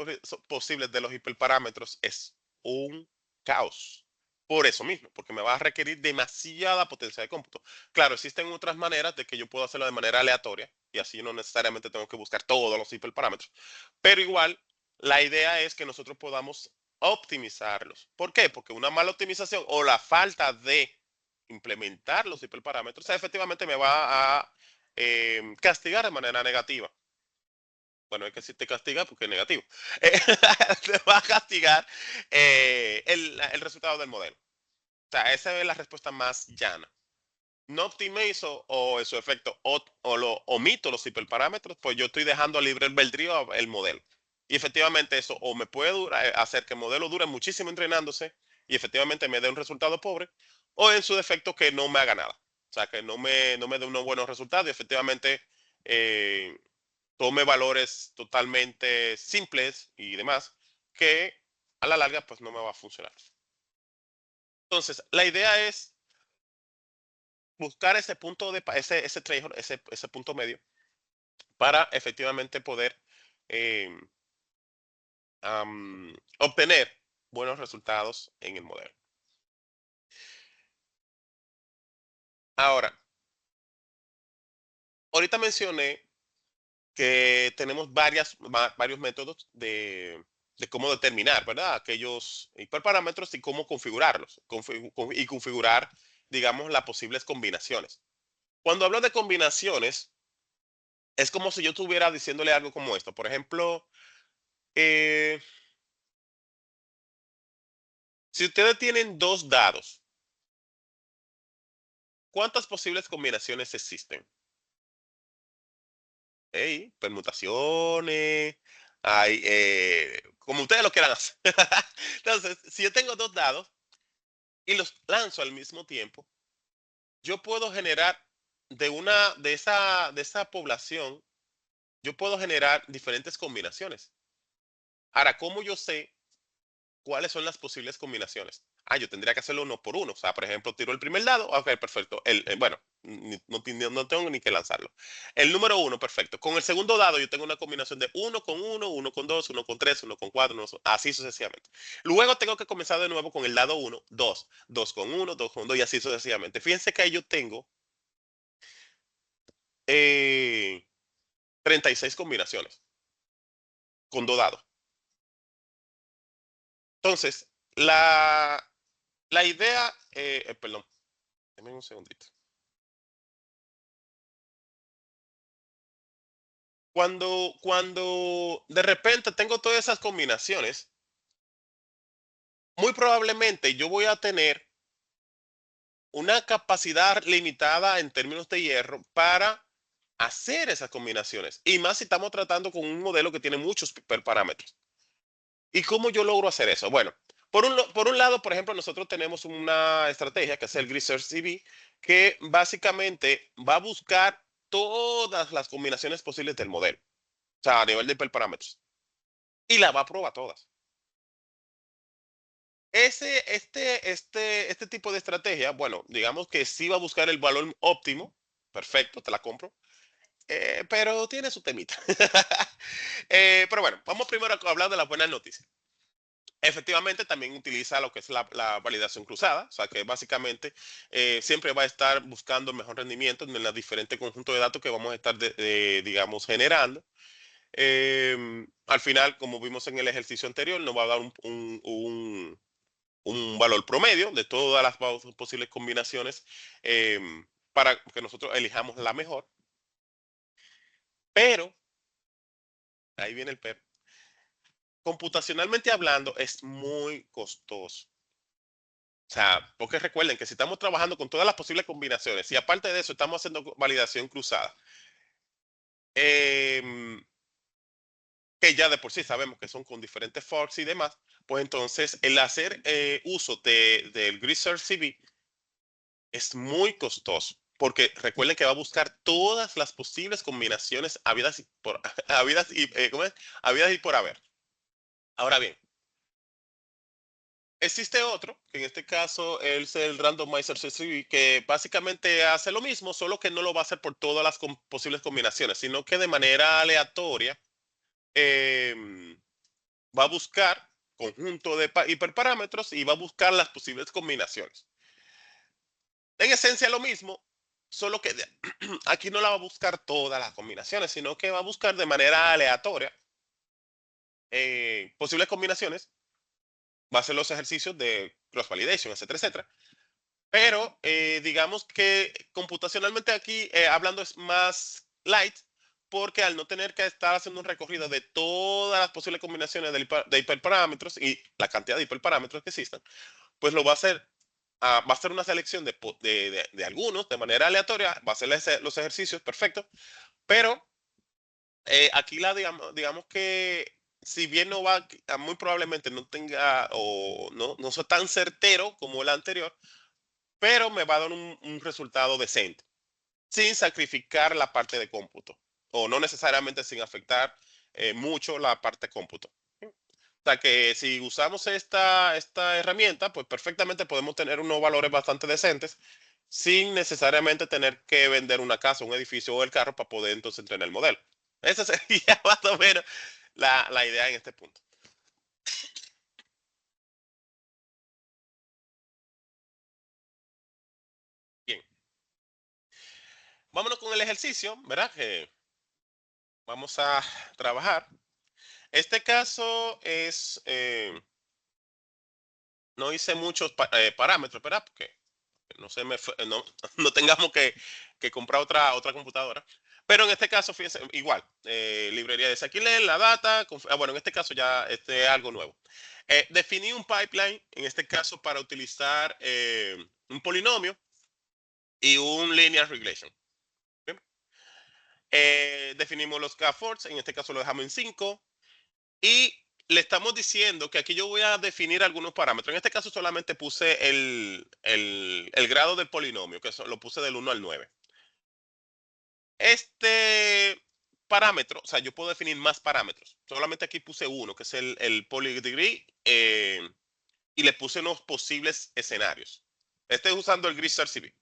posibles de los hiperparámetros es un caos. Por eso mismo, porque me va a requerir demasiada potencia de cómputo. Claro, existen otras maneras de que yo puedo hacerlo de manera aleatoria y así no necesariamente tengo que buscar todos los hiperparámetros. Pero igual, la idea es que nosotros podamos optimizarlos. ¿Por qué? Porque una mala optimización o la falta de implementar los hiperparámetros efectivamente me va a castigar de manera negativa. Bueno, es que si te castiga porque es negativo. Eh, Te va a castigar el resultado del modelo. O sea, esa es la respuesta más llana. No optimizo o en su efecto o lo omito los hiperparámetros, pues yo estoy dejando a libre albedrío el modelo. Y efectivamente eso o me puede hacer que el modelo dure muchísimo entrenándose y efectivamente me dé un resultado pobre, o en su defecto que no me haga nada. O sea, que no me dé unos buenos resultados y efectivamente eh, tome valores totalmente simples y demás, que a la larga pues no me va a funcionar. Entonces, la idea es buscar ese punto ese threshold, ese punto medio para efectivamente poder eh, obtener buenos resultados en el modelo. Ahora, ahorita mencioné que tenemos varios métodos de cómo determinar, ¿verdad? Aquellos hiperparámetros y cómo configurarlos y configurar, digamos, las posibles combinaciones. Cuando hablo de combinaciones, es como si yo estuviera diciéndole algo como esto. Por ejemplo, eh, si ustedes tienen dos dados, ¿cuántas posibles combinaciones existen? Hey, permutaciones, hay, como ustedes lo quieran hacer. Entonces, si yo tengo dos dados y los lanzo al mismo tiempo, yo puedo generar de esa población, yo puedo generar diferentes combinaciones. Ahora, ¿cómo yo sé cuáles son las posibles combinaciones? Yo tendría que hacerlo uno por uno. O sea, por ejemplo, tiro el primer dado. Ok, perfecto. Bueno, no tengo ni que lanzarlo. El número uno, perfecto. Con el segundo dado, yo tengo una combinación de uno con dos, uno con tres, uno con cuatro, así sucesivamente. Luego tengo que comenzar de nuevo con el dado uno, dos con uno, dos con dos, y así sucesivamente. Fíjense que ahí yo tengo eh, 36 combinaciones con dos dados. Entonces, la idea, perdón, denme un segundito. Cuando de repente tengo todas esas combinaciones, muy probablemente yo voy a tener una capacidad limitada en términos de hierro para hacer esas combinaciones. Y más si estamos tratando con un modelo que tiene muchos parámetros. ¿Y cómo yo logro hacer eso? Bueno, por un lado, por ejemplo, nosotros tenemos una estrategia que es el Grid Search CV, que básicamente va a buscar todas las combinaciones posibles del modelo, o sea, a nivel de hiperparámetros, y la va a probar todas. Este tipo de estrategia, bueno, digamos que sí va a buscar el valor óptimo, perfecto, te la compro, pero tiene su temita. Pero bueno, vamos primero a hablar de las buenas noticias. Efectivamente, también utiliza lo que es la validación cruzada, o sea que básicamente siempre va a estar buscando el mejor rendimiento en los diferentes conjuntos de datos que vamos a estar, digamos, generando. Al final, como vimos en el ejercicio anterior, nos va a dar un valor promedio de todas las posibles combinaciones para que nosotros elijamos la mejor. Pero, ahí viene el pero, computacionalmente hablando es muy costoso. O sea, porque recuerden que si estamos trabajando con todas las posibles combinaciones y aparte de eso estamos haciendo validación cruzada, em, que ya de por sí sabemos que son con diferentes forks y demás, pues entonces el hacer uso del Grisser CV es muy costoso. Porque recuerden que va a buscar todas las posibles combinaciones habidas y por haber. Ahora bien, existe otro, que en este caso es el Randomizer CSV, que básicamente hace lo mismo, solo que no lo va a hacer por todas las posibles combinaciones, sino que de manera aleatoria em, va a buscar conjunto de hiperparámetros y va a buscar las posibles combinaciones. En esencia lo mismo, solo que aquí no la va a buscar todas las combinaciones, sino que va a buscar de manera aleatoria posibles combinaciones, va a hacer los ejercicios de cross validation, etcétera, etcétera. Pero digamos que computacionalmente aquí hablando es más light, porque al no tener que estar haciendo un recorrido de todas las posibles combinaciones de hiperparámetros y la cantidad de hiperparámetros que existan, pues lo va a hacer, va a hacer una selección de algunos de manera aleatoria, va a hacer los ejercicios perfectos, pero aquí digamos que si bien no va, muy probablemente no tenga o no sea tan certero como el anterior, pero me va a dar un resultado decente, sin sacrificar la parte de cómputo, o no necesariamente sin afectar mucho la parte de cómputo. O sea que si usamos esta herramienta, pues perfectamente podemos tener unos valores bastante decentes sin necesariamente tener que vender una casa, un edificio o el carro para poder entonces entrenar el modelo. Esa sería más o menos la idea en este punto. Bien, vámonos con el ejercicio, ¿verdad? Que vamos a trabajar. Este caso es, no hice muchos parámetros, ¿verdad? Porque no se me no, no tengamos que comprar otra computadora. Pero en este caso, fíjense, igual, librería de Saquiler, la data, bueno, en este caso ya este es algo nuevo. Definí un pipeline, en este caso para utilizar un polinomio y un linear regression. ¿Bien? Definimos los k-forts, en este caso lo dejamos en 5 y le estamos diciendo que aquí yo voy a definir algunos parámetros. En este caso solamente puse el grado del polinomio, que lo puse del 1 al 9. Este parámetro, o sea, yo puedo definir más parámetros. Solamente aquí puse uno, que es el polydegree, y le puse unos posibles escenarios. Este es usando el grid RCB.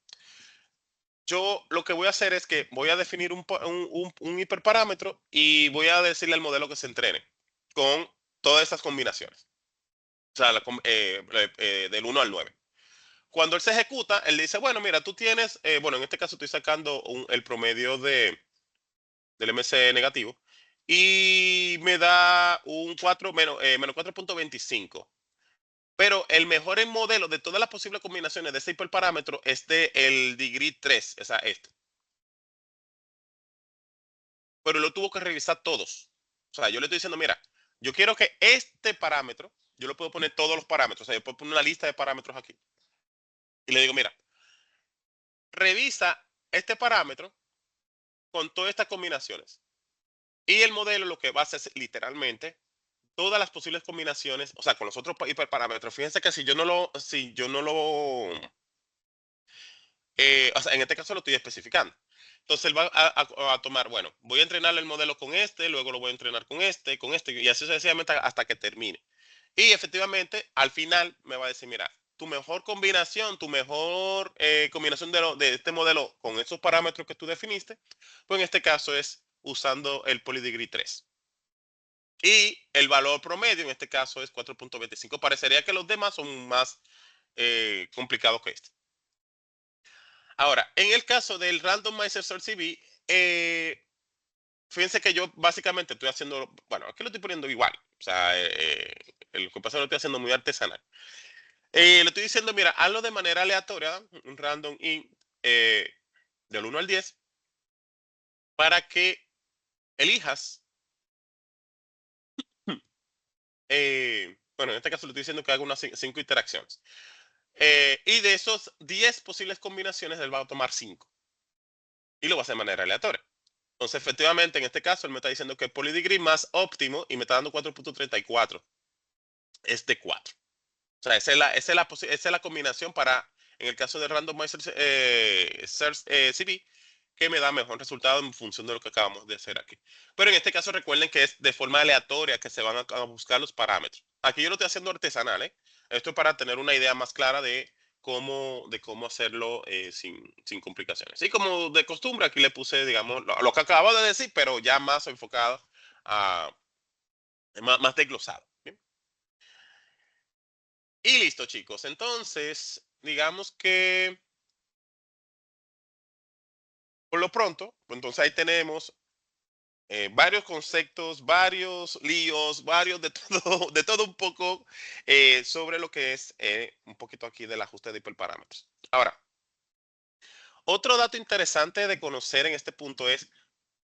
Yo lo que voy a hacer es que voy a definir un hiperparámetro y voy a decirle al modelo que se entrene con todas estas combinaciones. O sea, del 1 al 9. Cuando él se ejecuta, él dice, bueno, mira, tú tienes, bueno, en este caso estoy sacando el promedio del MC negativo y me da un 4 menos 4.25. Pero el mejor modelo de todas las posibles combinaciones de ese hiperparámetro es el degree 3, o sea, este. Pero lo tuvo que revisar todos. O sea, yo le estoy diciendo, mira, yo quiero que este parámetro, yo le puedo poner todos los parámetros, o sea, yo puedo poner una lista de parámetros aquí. Y le digo, mira, revisa este parámetro con todas estas combinaciones. Y el modelo lo que va a hacer es literalmente todas las posibles combinaciones, o sea, con los otros hiperparámetros. Fíjense que si yo no lo, o sea, en este caso lo estoy especificando. Entonces él va a tomar, bueno, voy a entrenar el modelo con este, luego lo voy a entrenar con este, y así sucesivamente hasta que termine. Y efectivamente, al final me va a decir, mira, tu mejor combinación, tu mejor combinación de este modelo con esos parámetros que tú definiste, pues en este caso es usando el PolyDegree 3. Y el valor promedio en este caso es 4.25. Parecería que los demás son más complicados que este. Ahora, en el caso del Randomizer CV, fíjense que yo básicamente estoy haciendo, bueno, aquí lo estoy poniendo igual. O sea, el compás lo estoy haciendo muy artesanal. Le estoy diciendo, mira, hazlo de manera aleatoria, un random int del 1 al 10, para que elijas, bueno, en este caso le estoy diciendo que haga unas 5 interacciones. Y de esos 10 posibles combinaciones, él va a tomar 5 y lo va a hacer de manera aleatoria. Entonces, efectivamente, en este caso, él me está diciendo que el polydegree más óptimo y me está dando 4.34 es de 4. O sea, esa es la combinación para, en el caso de Randomizer Search CV, que me da mejor resultado en función de lo que acabamos de hacer aquí. Pero en este caso recuerden que es de forma aleatoria que se van a buscar los parámetros. Aquí yo lo estoy haciendo artesanal, ¿eh? Esto es para tener una idea más clara de cómo hacerlo sin complicaciones. Y como de costumbre, aquí le puse, digamos, lo que acabo de decir, pero ya más enfocado a más desglosado. ¿Bien? Y listo, chicos. Entonces, digamos que por lo pronto, pues entonces ahí tenemos varios conceptos, varios líos, varios de todo, de todo un poco sobre lo que es un poquito aquí del ajuste de hiperparámetros. Ahora, otro dato interesante de conocer en este punto es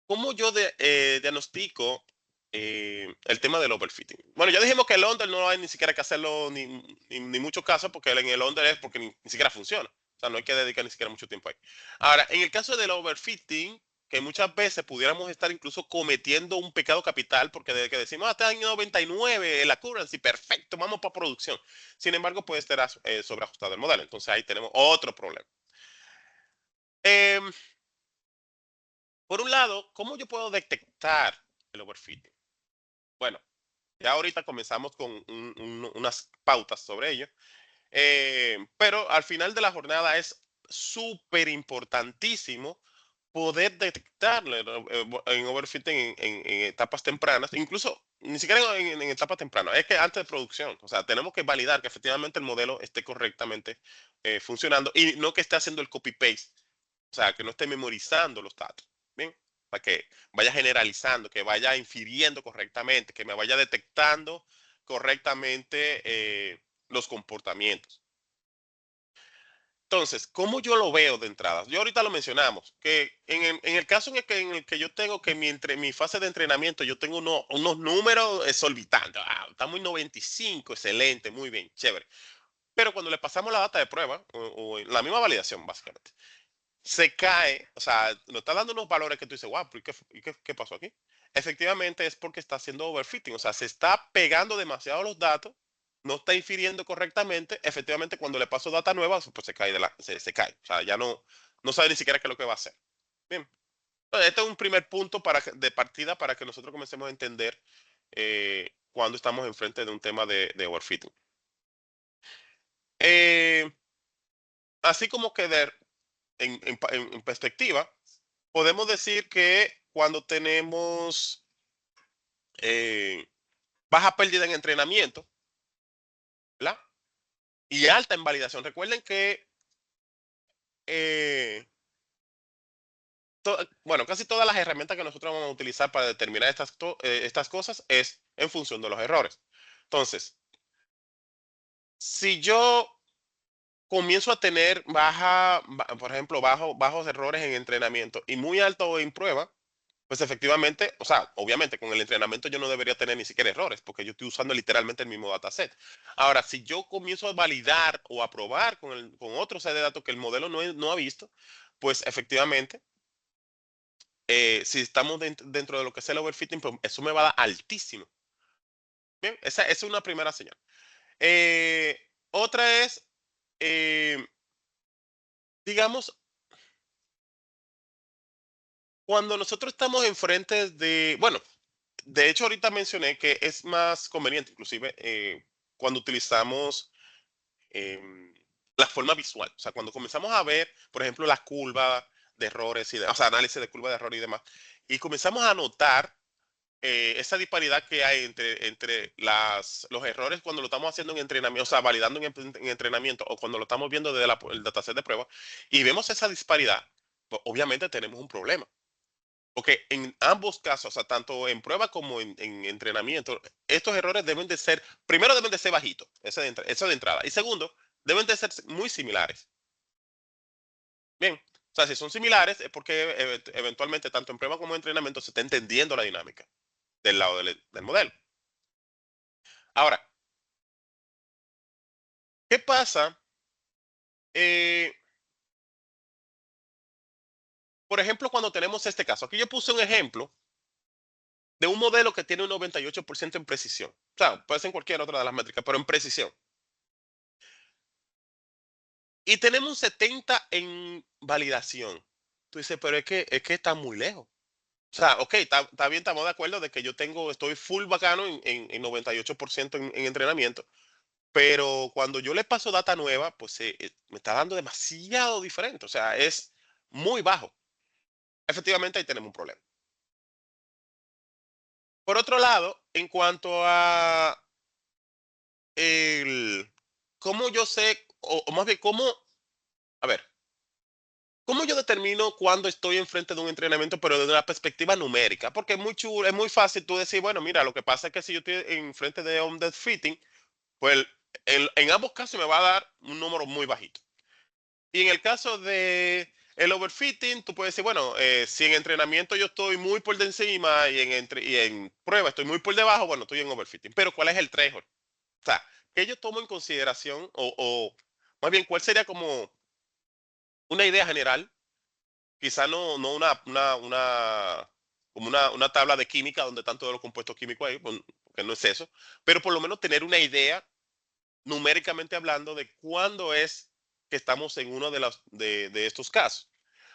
cómo yo diagnostico el tema del overfitting. Bueno, ya dijimos que el under no hay ni siquiera que hacerlo ni mucho caso porque en el under es porque ni siquiera funciona. O sea, no hay que dedicar ni siquiera mucho tiempo ahí. Ahora, en el caso del overfitting, que muchas veces pudiéramos estar incluso cometiendo un pecado capital porque desde que decimos, está en 99 el accuracy, perfecto, vamos para producción. Sin embargo, puede estar sobreajustado el modelo. Entonces ahí tenemos otro problema. Em, por un lado, ¿cómo yo puedo detectar el overfitting? Bueno, ya ahorita comenzamos con unas pautas sobre ello, pero al final de la jornada es súper importantísimo poder detectarlo en overfitting en etapas tempranas, incluso ni siquiera en etapas tempranas, es que antes de producción, o sea, tenemos que validar que efectivamente el modelo esté correctamente funcionando y no que esté haciendo el copy-paste, o sea, que no esté memorizando los datos, ¿bien? Para que vaya generalizando, que vaya infiriendo correctamente, que me vaya detectando correctamente los comportamientos. Entonces, ¿cómo yo lo veo de entrada? Yo ahorita lo mencionamos, que en el caso en el que yo tengo que mi fase de entrenamiento, yo tengo unos números exorbitantes. Ah, estamos en 95, excelente, muy bien, chévere. Pero cuando le pasamos la data de prueba, o la misma validación, básicamente, se cae, o sea, nos está dando unos valores que tú dices, wow, ¿qué pasó aquí? Efectivamente es porque está haciendo overfitting, o sea, se está pegando demasiado los datos, no está infiriendo correctamente, efectivamente cuando le paso data nueva, pues se cae, se cae, o sea, ya no sabe ni siquiera qué es lo que va a hacer. Bien, entonces, este es un primer punto de partida para que nosotros comencemos a entender cuando estamos enfrente de un tema de overfitting. Eh, así como que en perspectiva, podemos decir que cuando tenemos eh, baja pérdida en entrenamiento, ¿verdad? Y alta en validación. Recuerden que, eh, bueno, casi todas las herramientas que nosotros vamos a utilizar para determinar estas cosas es en función de los errores. Entonces, si yo comienzo a tener por ejemplo, bajos errores en entrenamiento y muy alto en prueba, pues efectivamente, o sea, obviamente con el entrenamiento yo no debería tener ni siquiera errores, porque yo estoy usando literalmente el mismo dataset. Ahora, si yo comienzo a validar o a probar con otro set de datos que el modelo no ha visto, pues efectivamente, si estamos dentro de lo que es el overfitting, pues eso me va a dar altísimo. Bien, esa es una primera señal. Eh, otra es, eh, digamos, cuando nosotros estamos enfrente bueno, de hecho ahorita mencioné que es más conveniente, inclusive, cuando utilizamos em, la forma visual. O sea, cuando comenzamos a ver, por ejemplo, las curvas de errores, o sea, análisis de curva de error y demás, y comenzamos a notar esa disparidad que hay entre los errores cuando lo estamos haciendo en entrenamiento, o sea, validando en entrenamiento, o cuando lo estamos viendo desde el dataset de prueba, y vemos esa disparidad, pues obviamente tenemos un problema. Porque en ambos casos, o sea, tanto en prueba como en entrenamiento, estos errores deben de ser, primero deben de ser bajitos, eso de entrada. Y segundo, deben de ser muy similares. Bien, o sea, si son similares es porque eventualmente tanto en prueba como en entrenamiento se está entendiendo la dinámica del lado del modelo. Ahora, ¿qué pasa? Eh, por ejemplo, cuando tenemos este caso, aquí yo puse un ejemplo de un modelo que tiene un 98% en precisión. O sea, puede ser en cualquier otra de las métricas, pero en precisión. Y tenemos un 70 en validación. tú dices, pero es que está muy lejos. O sea, ok, está bien, estamos de acuerdo de que estoy full bacano en 98% en entrenamiento, pero cuando yo le paso data nueva, pues me está dando demasiado diferente, o sea, es muy bajo. Efectivamente, ahí tenemos un problema. Por otro lado, en cuanto a el cómo yo sé, o más bien cómo, a ver, cómo yo determino cuando estoy enfrente de un entrenamiento, pero desde una perspectiva numérica, porque es muy chulo, es muy fácil tú decir, bueno, mira, lo que pasa es que si yo estoy enfrente de un dead fitting, pues en ambos casos me va a dar un número muy bajito. Y en el caso de el overfitting, tú puedes decir, bueno, si en entrenamiento yo estoy muy por de encima y en prueba estoy muy por debajo, bueno, estoy en overfitting. Pero ¿cuál es el threshold? O sea, ¿qué yo tomo en consideración? O más bien, ¿cuál sería como una idea general? Quizá no como una tabla de química donde están todos los compuestos químicos ahí, porque no es eso, pero por lo menos tener una idea numéricamente hablando de cuándo es que estamos en uno de estos casos.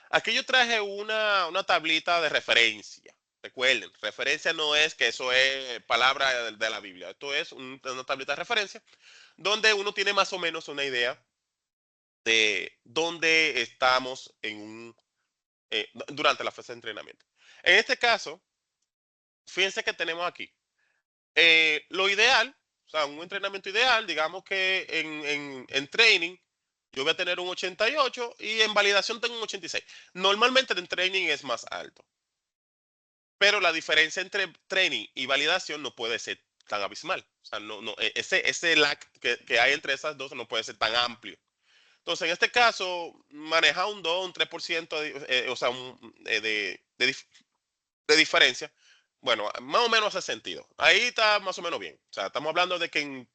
Aquí yo traje una tablita de referencia. Recuerden, referencia no es que eso es palabra de la Biblia. Esto es una tablita de referencia donde uno tiene más o menos una idea de dónde estamos durante la fase de entrenamiento. En este caso, fíjense que tenemos aquí lo ideal, o sea, un entrenamiento ideal, digamos que en training yo voy a tener un 88 y en validación tengo un 86. Normalmente en training es más alto, pero la diferencia entre training y validación no puede ser tan abismal. O sea, ese lag que hay entre esas dos no puede ser tan amplio. Entonces, en este caso, manejar un 2, un 3%, o sea, de diferencia, bueno, más o menos hace sentido. Ahí está más o menos bien. O sea, estamos hablando de que en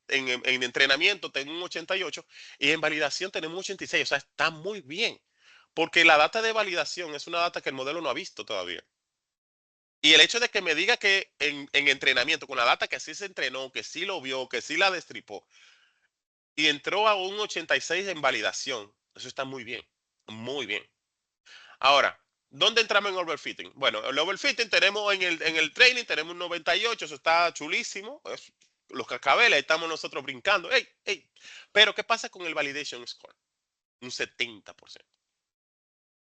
entrenamiento tengo un 88 y en validación tenemos un 86. O sea, está muy bien. Porque la data de validación es una data que el modelo no ha visto todavía. Y el hecho de que me diga que en entrenamiento, con la data que sí se entrenó, que sí lo vio, que sí la destripó, y entró a un 86 en validación, eso está muy bien. Muy bien. Ahora, ¿dónde entramos en overfitting? Bueno, el overfitting tenemos en el training, tenemos un 98, eso está chulísimo. Los cascabeles, ahí estamos nosotros brincando. ¡Ey, ey! Pero, ¿qué pasa con el validation score? Un 70%. O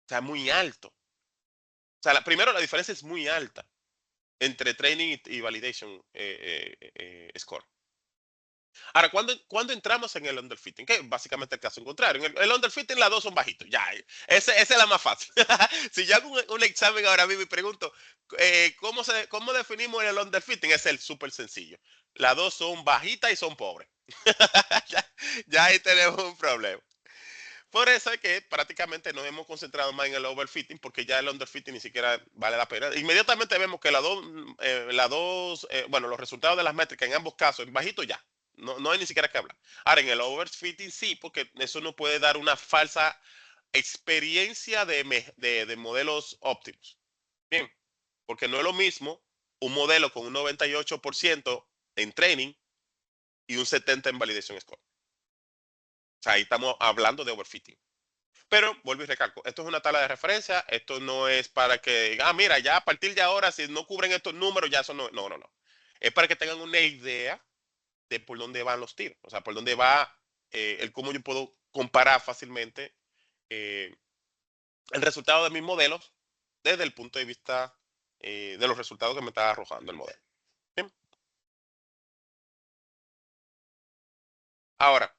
sea, muy alto. O sea, primero la diferencia es muy alta entre training y validation score. Ahora, ¿cuándo entramos en el underfitting? Que básicamente el caso contrario. En el underfitting las dos son bajitos. Ya, esa es la más fácil. Si yo hago un examen ahora mismo y pregunto, ¿cómo definimos el underfitting? Es el súper sencillo. Las dos son bajitas y son pobres. ya, ya ahí tenemos un problema. Por eso es que prácticamente nos hemos concentrado más en el overfitting, porque ya el underfitting ni siquiera vale la pena. Inmediatamente vemos que bueno, los resultados de las métricas en ambos casos, en bajito ya, no hay ni siquiera que hablar. Ahora, en el overfitting sí, porque eso nos puede dar una falsa experiencia de modelos óptimos. Bien, porque no es lo mismo un modelo con un 98% en training y un 70% en validation score. O sea, ahí estamos hablando de overfitting. Pero vuelvo y recalco, esto es una tabla de referencia, esto no es para que, mira, ya a partir de ahora, si no cubren estos números, ya eso no. Es para que tengan una idea de por dónde van los tiros, o sea, por dónde va el cómo yo puedo comparar fácilmente eh, el resultado de mis modelos desde el punto de vista de los resultados que me está arrojando el modelo. Bien. Ahora,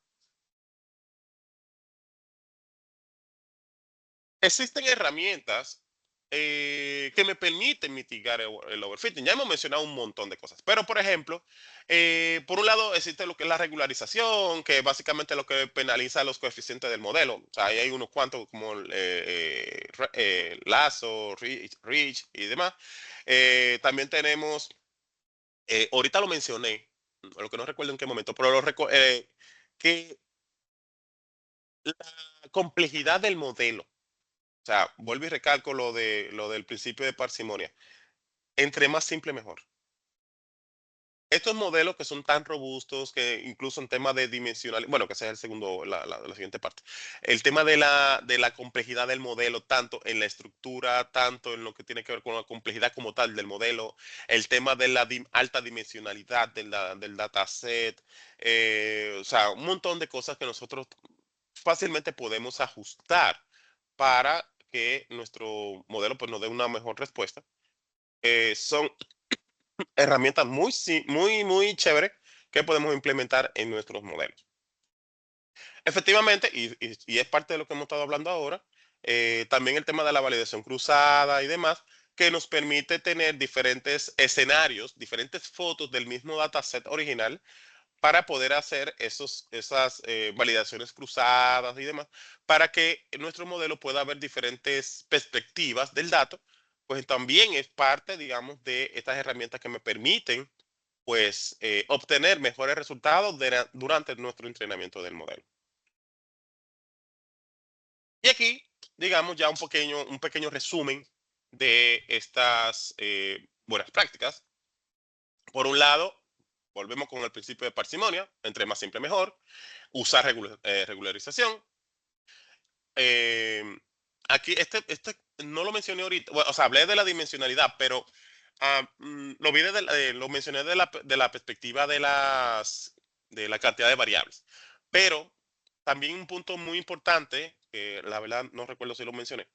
existen herramientas que me permiten mitigar el overfitting. Ya hemos mencionado un montón de cosas, pero por ejemplo, por un lado existe lo que es la regularización, que básicamente lo que penaliza los coeficientes del modelo. O sea, ahí hay unos cuantos como Lazo, Rich y demás. También tenemos, ahorita lo mencioné, lo que no recuerdo en qué momento, pero que la complejidad del modelo. O sea, vuelvo y recalco lo del principio de parsimonia. Entre más simple, mejor. estos modelos que son tan robustos que incluso en temas de dimensional, bueno, que ese es el segundo, la siguiente parte. El tema de la complejidad del modelo, tanto en la estructura, tanto en lo que tiene que ver con la complejidad como tal del modelo, el tema de la alta dimensionalidad del dataset, o sea, un montón de cosas que nosotros fácilmente podemos ajustar para que nuestro modelo pues, nos dé una mejor respuesta. Son herramientas muy, muy chéveres que podemos implementar en nuestros modelos. Efectivamente, y es parte de lo que hemos estado hablando ahora, también el tema de la validación cruzada y demás, que nos permite tener diferentes escenarios, diferentes fotos del mismo dataset original para poder hacer esas validaciones cruzadas y demás, para que nuestro modelo pueda ver diferentes perspectivas del dato, pues también es parte, digamos, de estas herramientas que me permiten, pues, obtener mejores resultados durante nuestro entrenamiento del modelo. Y aquí, digamos, ya un pequeño resumen de estas buenas prácticas. Por un lado, volvemos con el principio de parsimonia, entre más simple mejor, usar regularización. Eh, aquí, este no lo mencioné ahorita, bueno, o sea, hablé de la dimensionalidad, pero lo mencioné de la perspectiva de la cantidad de variables. Pero también un punto muy importante, que la verdad no recuerdo si lo mencioné,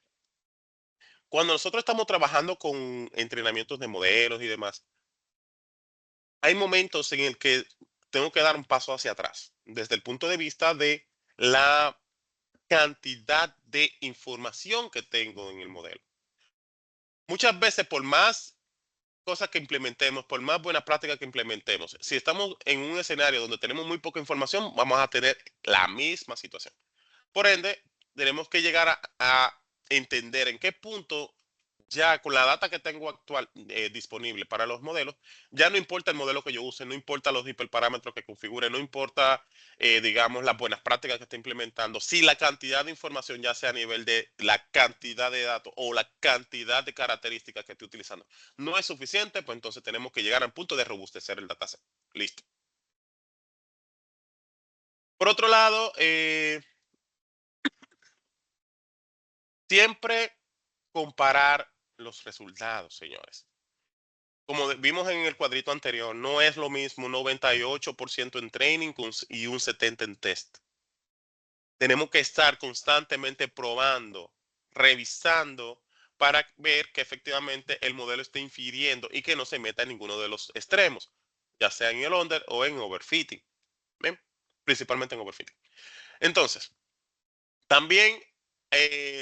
cuando nosotros estamos trabajando con entrenamientos de modelos y demás, hay momentos en el que tengo que dar un paso hacia atrás, desde el punto de vista de la cantidad de información que tengo en el modelo. Muchas veces, por más cosas que implementemos, por más buenas prácticas que implementemos, si estamos en un escenario donde tenemos muy poca información, vamos a tener la misma situación. Por ende, tenemos que llegar a entender en qué punto, ya con la data que tengo actual disponible para los modelos, ya no importa el modelo que yo use, no importa los hiperparámetros que configure, no importa, digamos, las buenas prácticas que esté implementando, si la cantidad de información, ya sea a nivel de la cantidad de datos o la cantidad de características que estoy utilizando, no es suficiente, pues entonces tenemos que llegar al punto de robustecer el dataset. Listo. Por otro lado, siempre comparar los resultados, señores. Como vimos en el cuadrito anterior, no es lo mismo un 98% en training y un 70% en test. Tenemos que estar constantemente probando, revisando para ver que efectivamente el modelo esté infiriendo y que no se meta en ninguno de los extremos, ya sea en el under o en overfitting. ¿Ven? Principalmente en overfitting. Entonces, también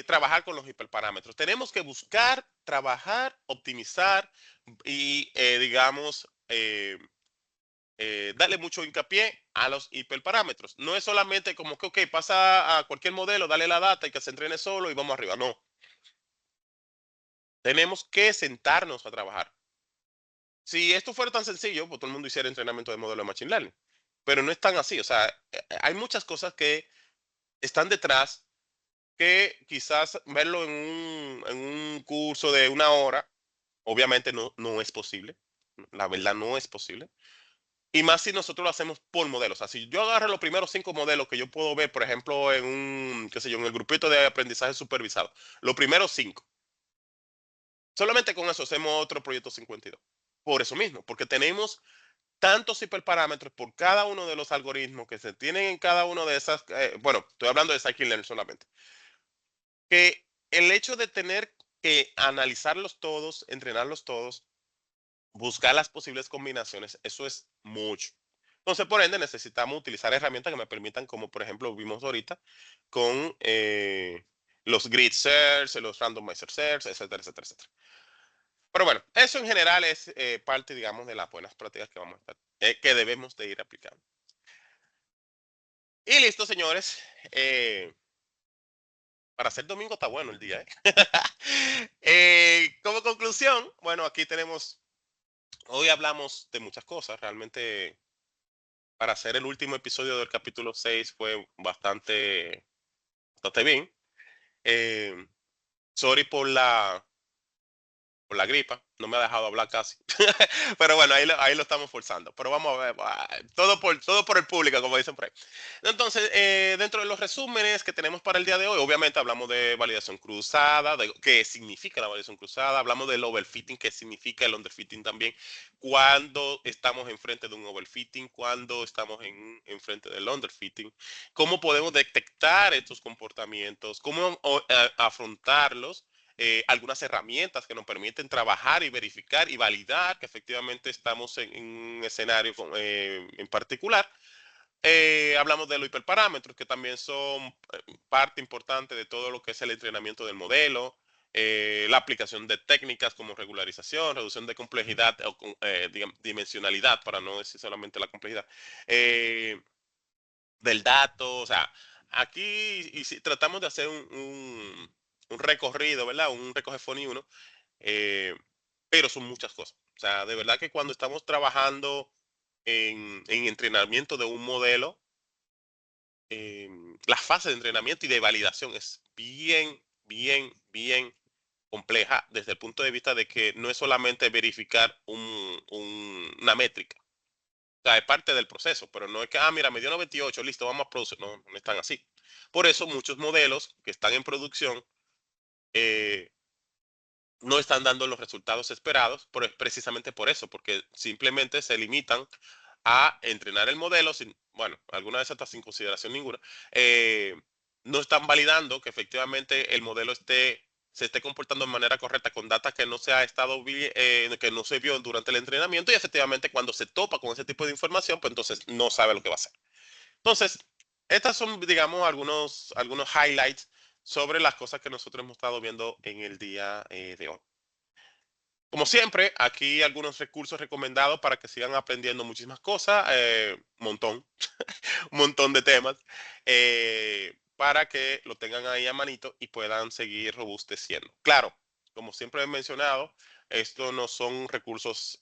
trabajar con los hiperparámetros. Tenemos que buscar, trabajar, optimizar y, digamos, darle mucho hincapié a los hiperparámetros. No es solamente como que, ok, pasa a cualquier modelo, dale la data y que se entrene solo y vamos arriba. No. Tenemos que sentarnos a trabajar. Si esto fuera tan sencillo, pues todo el mundo hiciera entrenamiento de modelo de Machine Learning. Pero no es tan así. O sea, hay muchas cosas que están detrás que quizás verlo en un curso de una hora, obviamente no es posible. La verdad no es posible. Y más si nosotros lo hacemos por modelos. O sea, si yo agarro los primeros 5 modelos que yo puedo ver, por ejemplo, en un, qué sé yo, en el grupito de aprendizaje supervisado, los primeros 5, solamente con eso hacemos otro proyecto 52. Por eso mismo, porque tenemos tantos hiperparámetros por cada uno de los algoritmos que se tienen en cada uno de esas, bueno, estoy hablando de scikit-learn solamente, que el hecho de tener que analizarlos todos, entrenarlos todos, buscar las posibles combinaciones, eso es mucho. Entonces, por ende, necesitamos utilizar herramientas que me permitan, como por ejemplo vimos ahorita, con los grid search, los randomizer search, etcétera, etcétera, etcétera. Pero bueno, eso en general es parte, digamos, de las buenas prácticas que vamos a estar, que debemos de ir aplicando. Y listo, señores. Para ser domingo está bueno el día, ¿eh? Como conclusión, bueno, aquí tenemos, hoy hablamos de muchas cosas, realmente para hacer el último episodio del capítulo 6 fue bastante bien. Eh, Sorry por la gripa, no me ha dejado hablar casi. Pero bueno, ahí lo estamos forzando. Pero vamos a ver, todo por el público, como dicen por ahí. Entonces, dentro de los resúmenes que tenemos para el día de hoy, obviamente hablamos de validación cruzada, de qué significa la validación cruzada, hablamos del overfitting, qué significa el underfitting también, cuando estamos enfrente de un overfitting, cuando estamos enfrente del underfitting, cómo podemos detectar estos comportamientos, cómo afrontarlos, algunas herramientas que nos permiten trabajar y verificar y validar que efectivamente estamos en un escenario en particular. Hablamos de los hiperparámetros, que también son parte importante de todo lo que es el entrenamiento del modelo, la aplicación de técnicas como regularización, reducción de complejidad o dimensionalidad, para no decir solamente la complejidad, del dato. O sea, aquí y si tratamos de hacer un recorrido, ¿verdad? Un recoge phone y uno, eh, pero son muchas cosas. O sea, de verdad que cuando estamos trabajando en entrenamiento de un modelo, la fase de entrenamiento y de validación es bien compleja desde el punto de vista de que no es solamente verificar una métrica. O sea, es parte del proceso, pero no es que, mira, me dio 98, listo, vamos a producir. No, no están así. Por eso muchos modelos que están en producción eh, no están dando los resultados esperados, precisamente por eso, porque simplemente se limitan a entrenar el modelo, sin, bueno, algunas veces hasta sin consideración ninguna. eh, no están validando que efectivamente el modelo se esté comportando de manera correcta con data que no se ha estado que no se vio durante el entrenamiento, y efectivamente cuando se topa con ese tipo de información, pues entonces no sabe lo que va a hacer. Entonces, estas son, digamos, algunos highlights sobre las cosas que nosotros hemos estado viendo en el día de hoy. Como siempre, aquí algunos recursos recomendados para que sigan aprendiendo muchísimas cosas, un montón de temas, para que lo tengan ahí a manito y puedan seguir robusteciendo. Claro, como siempre he mencionado, estos no son recursos,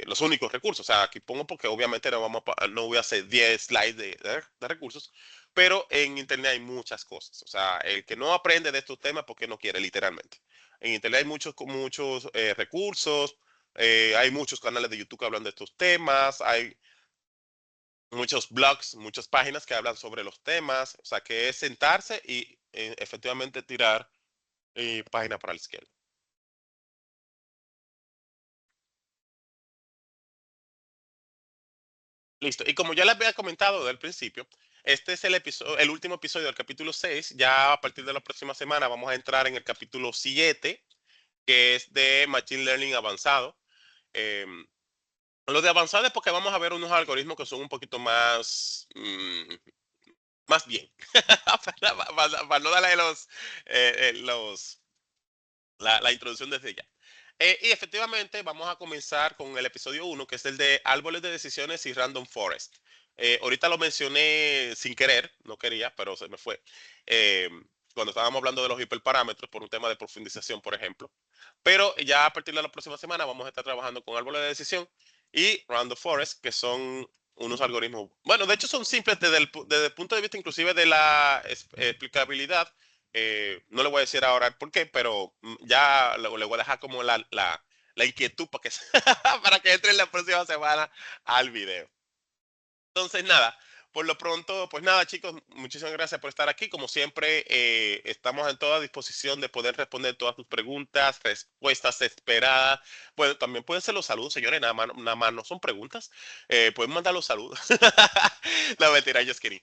los únicos recursos. O sea, aquí pongo porque obviamente no voy a hacer 10 slides de recursos, pero en Internet hay muchas cosas. O sea, el que no aprende de estos temas porque no quiere, literalmente. En Internet hay muchos recursos, hay muchos canales de YouTube que hablan de estos temas, hay muchos blogs, muchas páginas que hablan sobre los temas. O sea, que es sentarse y efectivamente tirar página para la izquierda. Listo. Y como ya les había comentado desde el principio, este es el último episodio del capítulo 6. Ya a partir de la próxima semana vamos a entrar en el capítulo 7, que es de Machine Learning avanzado. Em, lo de avanzado es porque vamos a ver unos algoritmos que son un poquito más bien, para no darle la introducción desde ya. Y efectivamente vamos a comenzar con el episodio 1, que es el de árboles de decisiones y random forest. Ahorita lo mencioné sin querer, no quería, pero se me fue. Eh, Cuando estábamos hablando de los hiperparámetros por un tema de profundización, por ejemplo. Pero ya a partir de la próxima semana vamos a estar trabajando con árboles de decisión y random forest, que son unos algoritmos, bueno, de hecho son simples desde el punto de vista inclusive de la explicabilidad. No le voy a decir ahora el por qué, pero ya le voy a dejar como la inquietud para que, para que entre en la próxima semana al video. Entonces, nada, por lo pronto, pues nada, chicos, muchísimas gracias por estar aquí. Como siempre, estamos en toda disposición de poder responder todas tus preguntas, respuestas esperadas. Bueno, también pueden ser los saludos, señores, nada más no son preguntas. Pueden mandar los saludos. No, mentira, just kidding.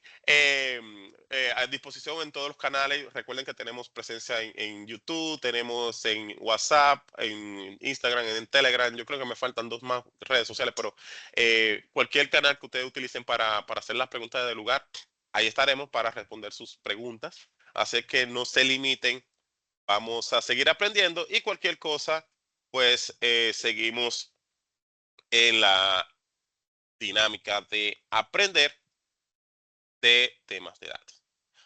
A disposición en todos los canales. Recuerden que tenemos presencia en YouTube, tenemos en WhatsApp, en Instagram, en Telegram. Yo creo que me faltan dos más redes sociales, pero cualquier canal que ustedes utilicen para hacer las preguntas del lugar, ahí estaremos para responder sus preguntas. Así que no se limiten, vamos a seguir aprendiendo y cualquier cosa, pues seguimos en la dinámica de aprender de temas de datos.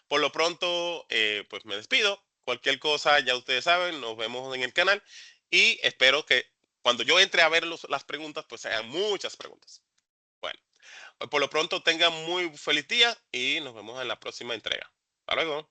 Por lo pronto, pues me despido. Cualquier cosa, ya ustedes saben, nos vemos en el canal y espero que cuando yo entre a ver las preguntas, pues sean muchas preguntas. Bueno, por lo pronto tengan muy feliz día y nos vemos en la próxima entrega. Hasta luego.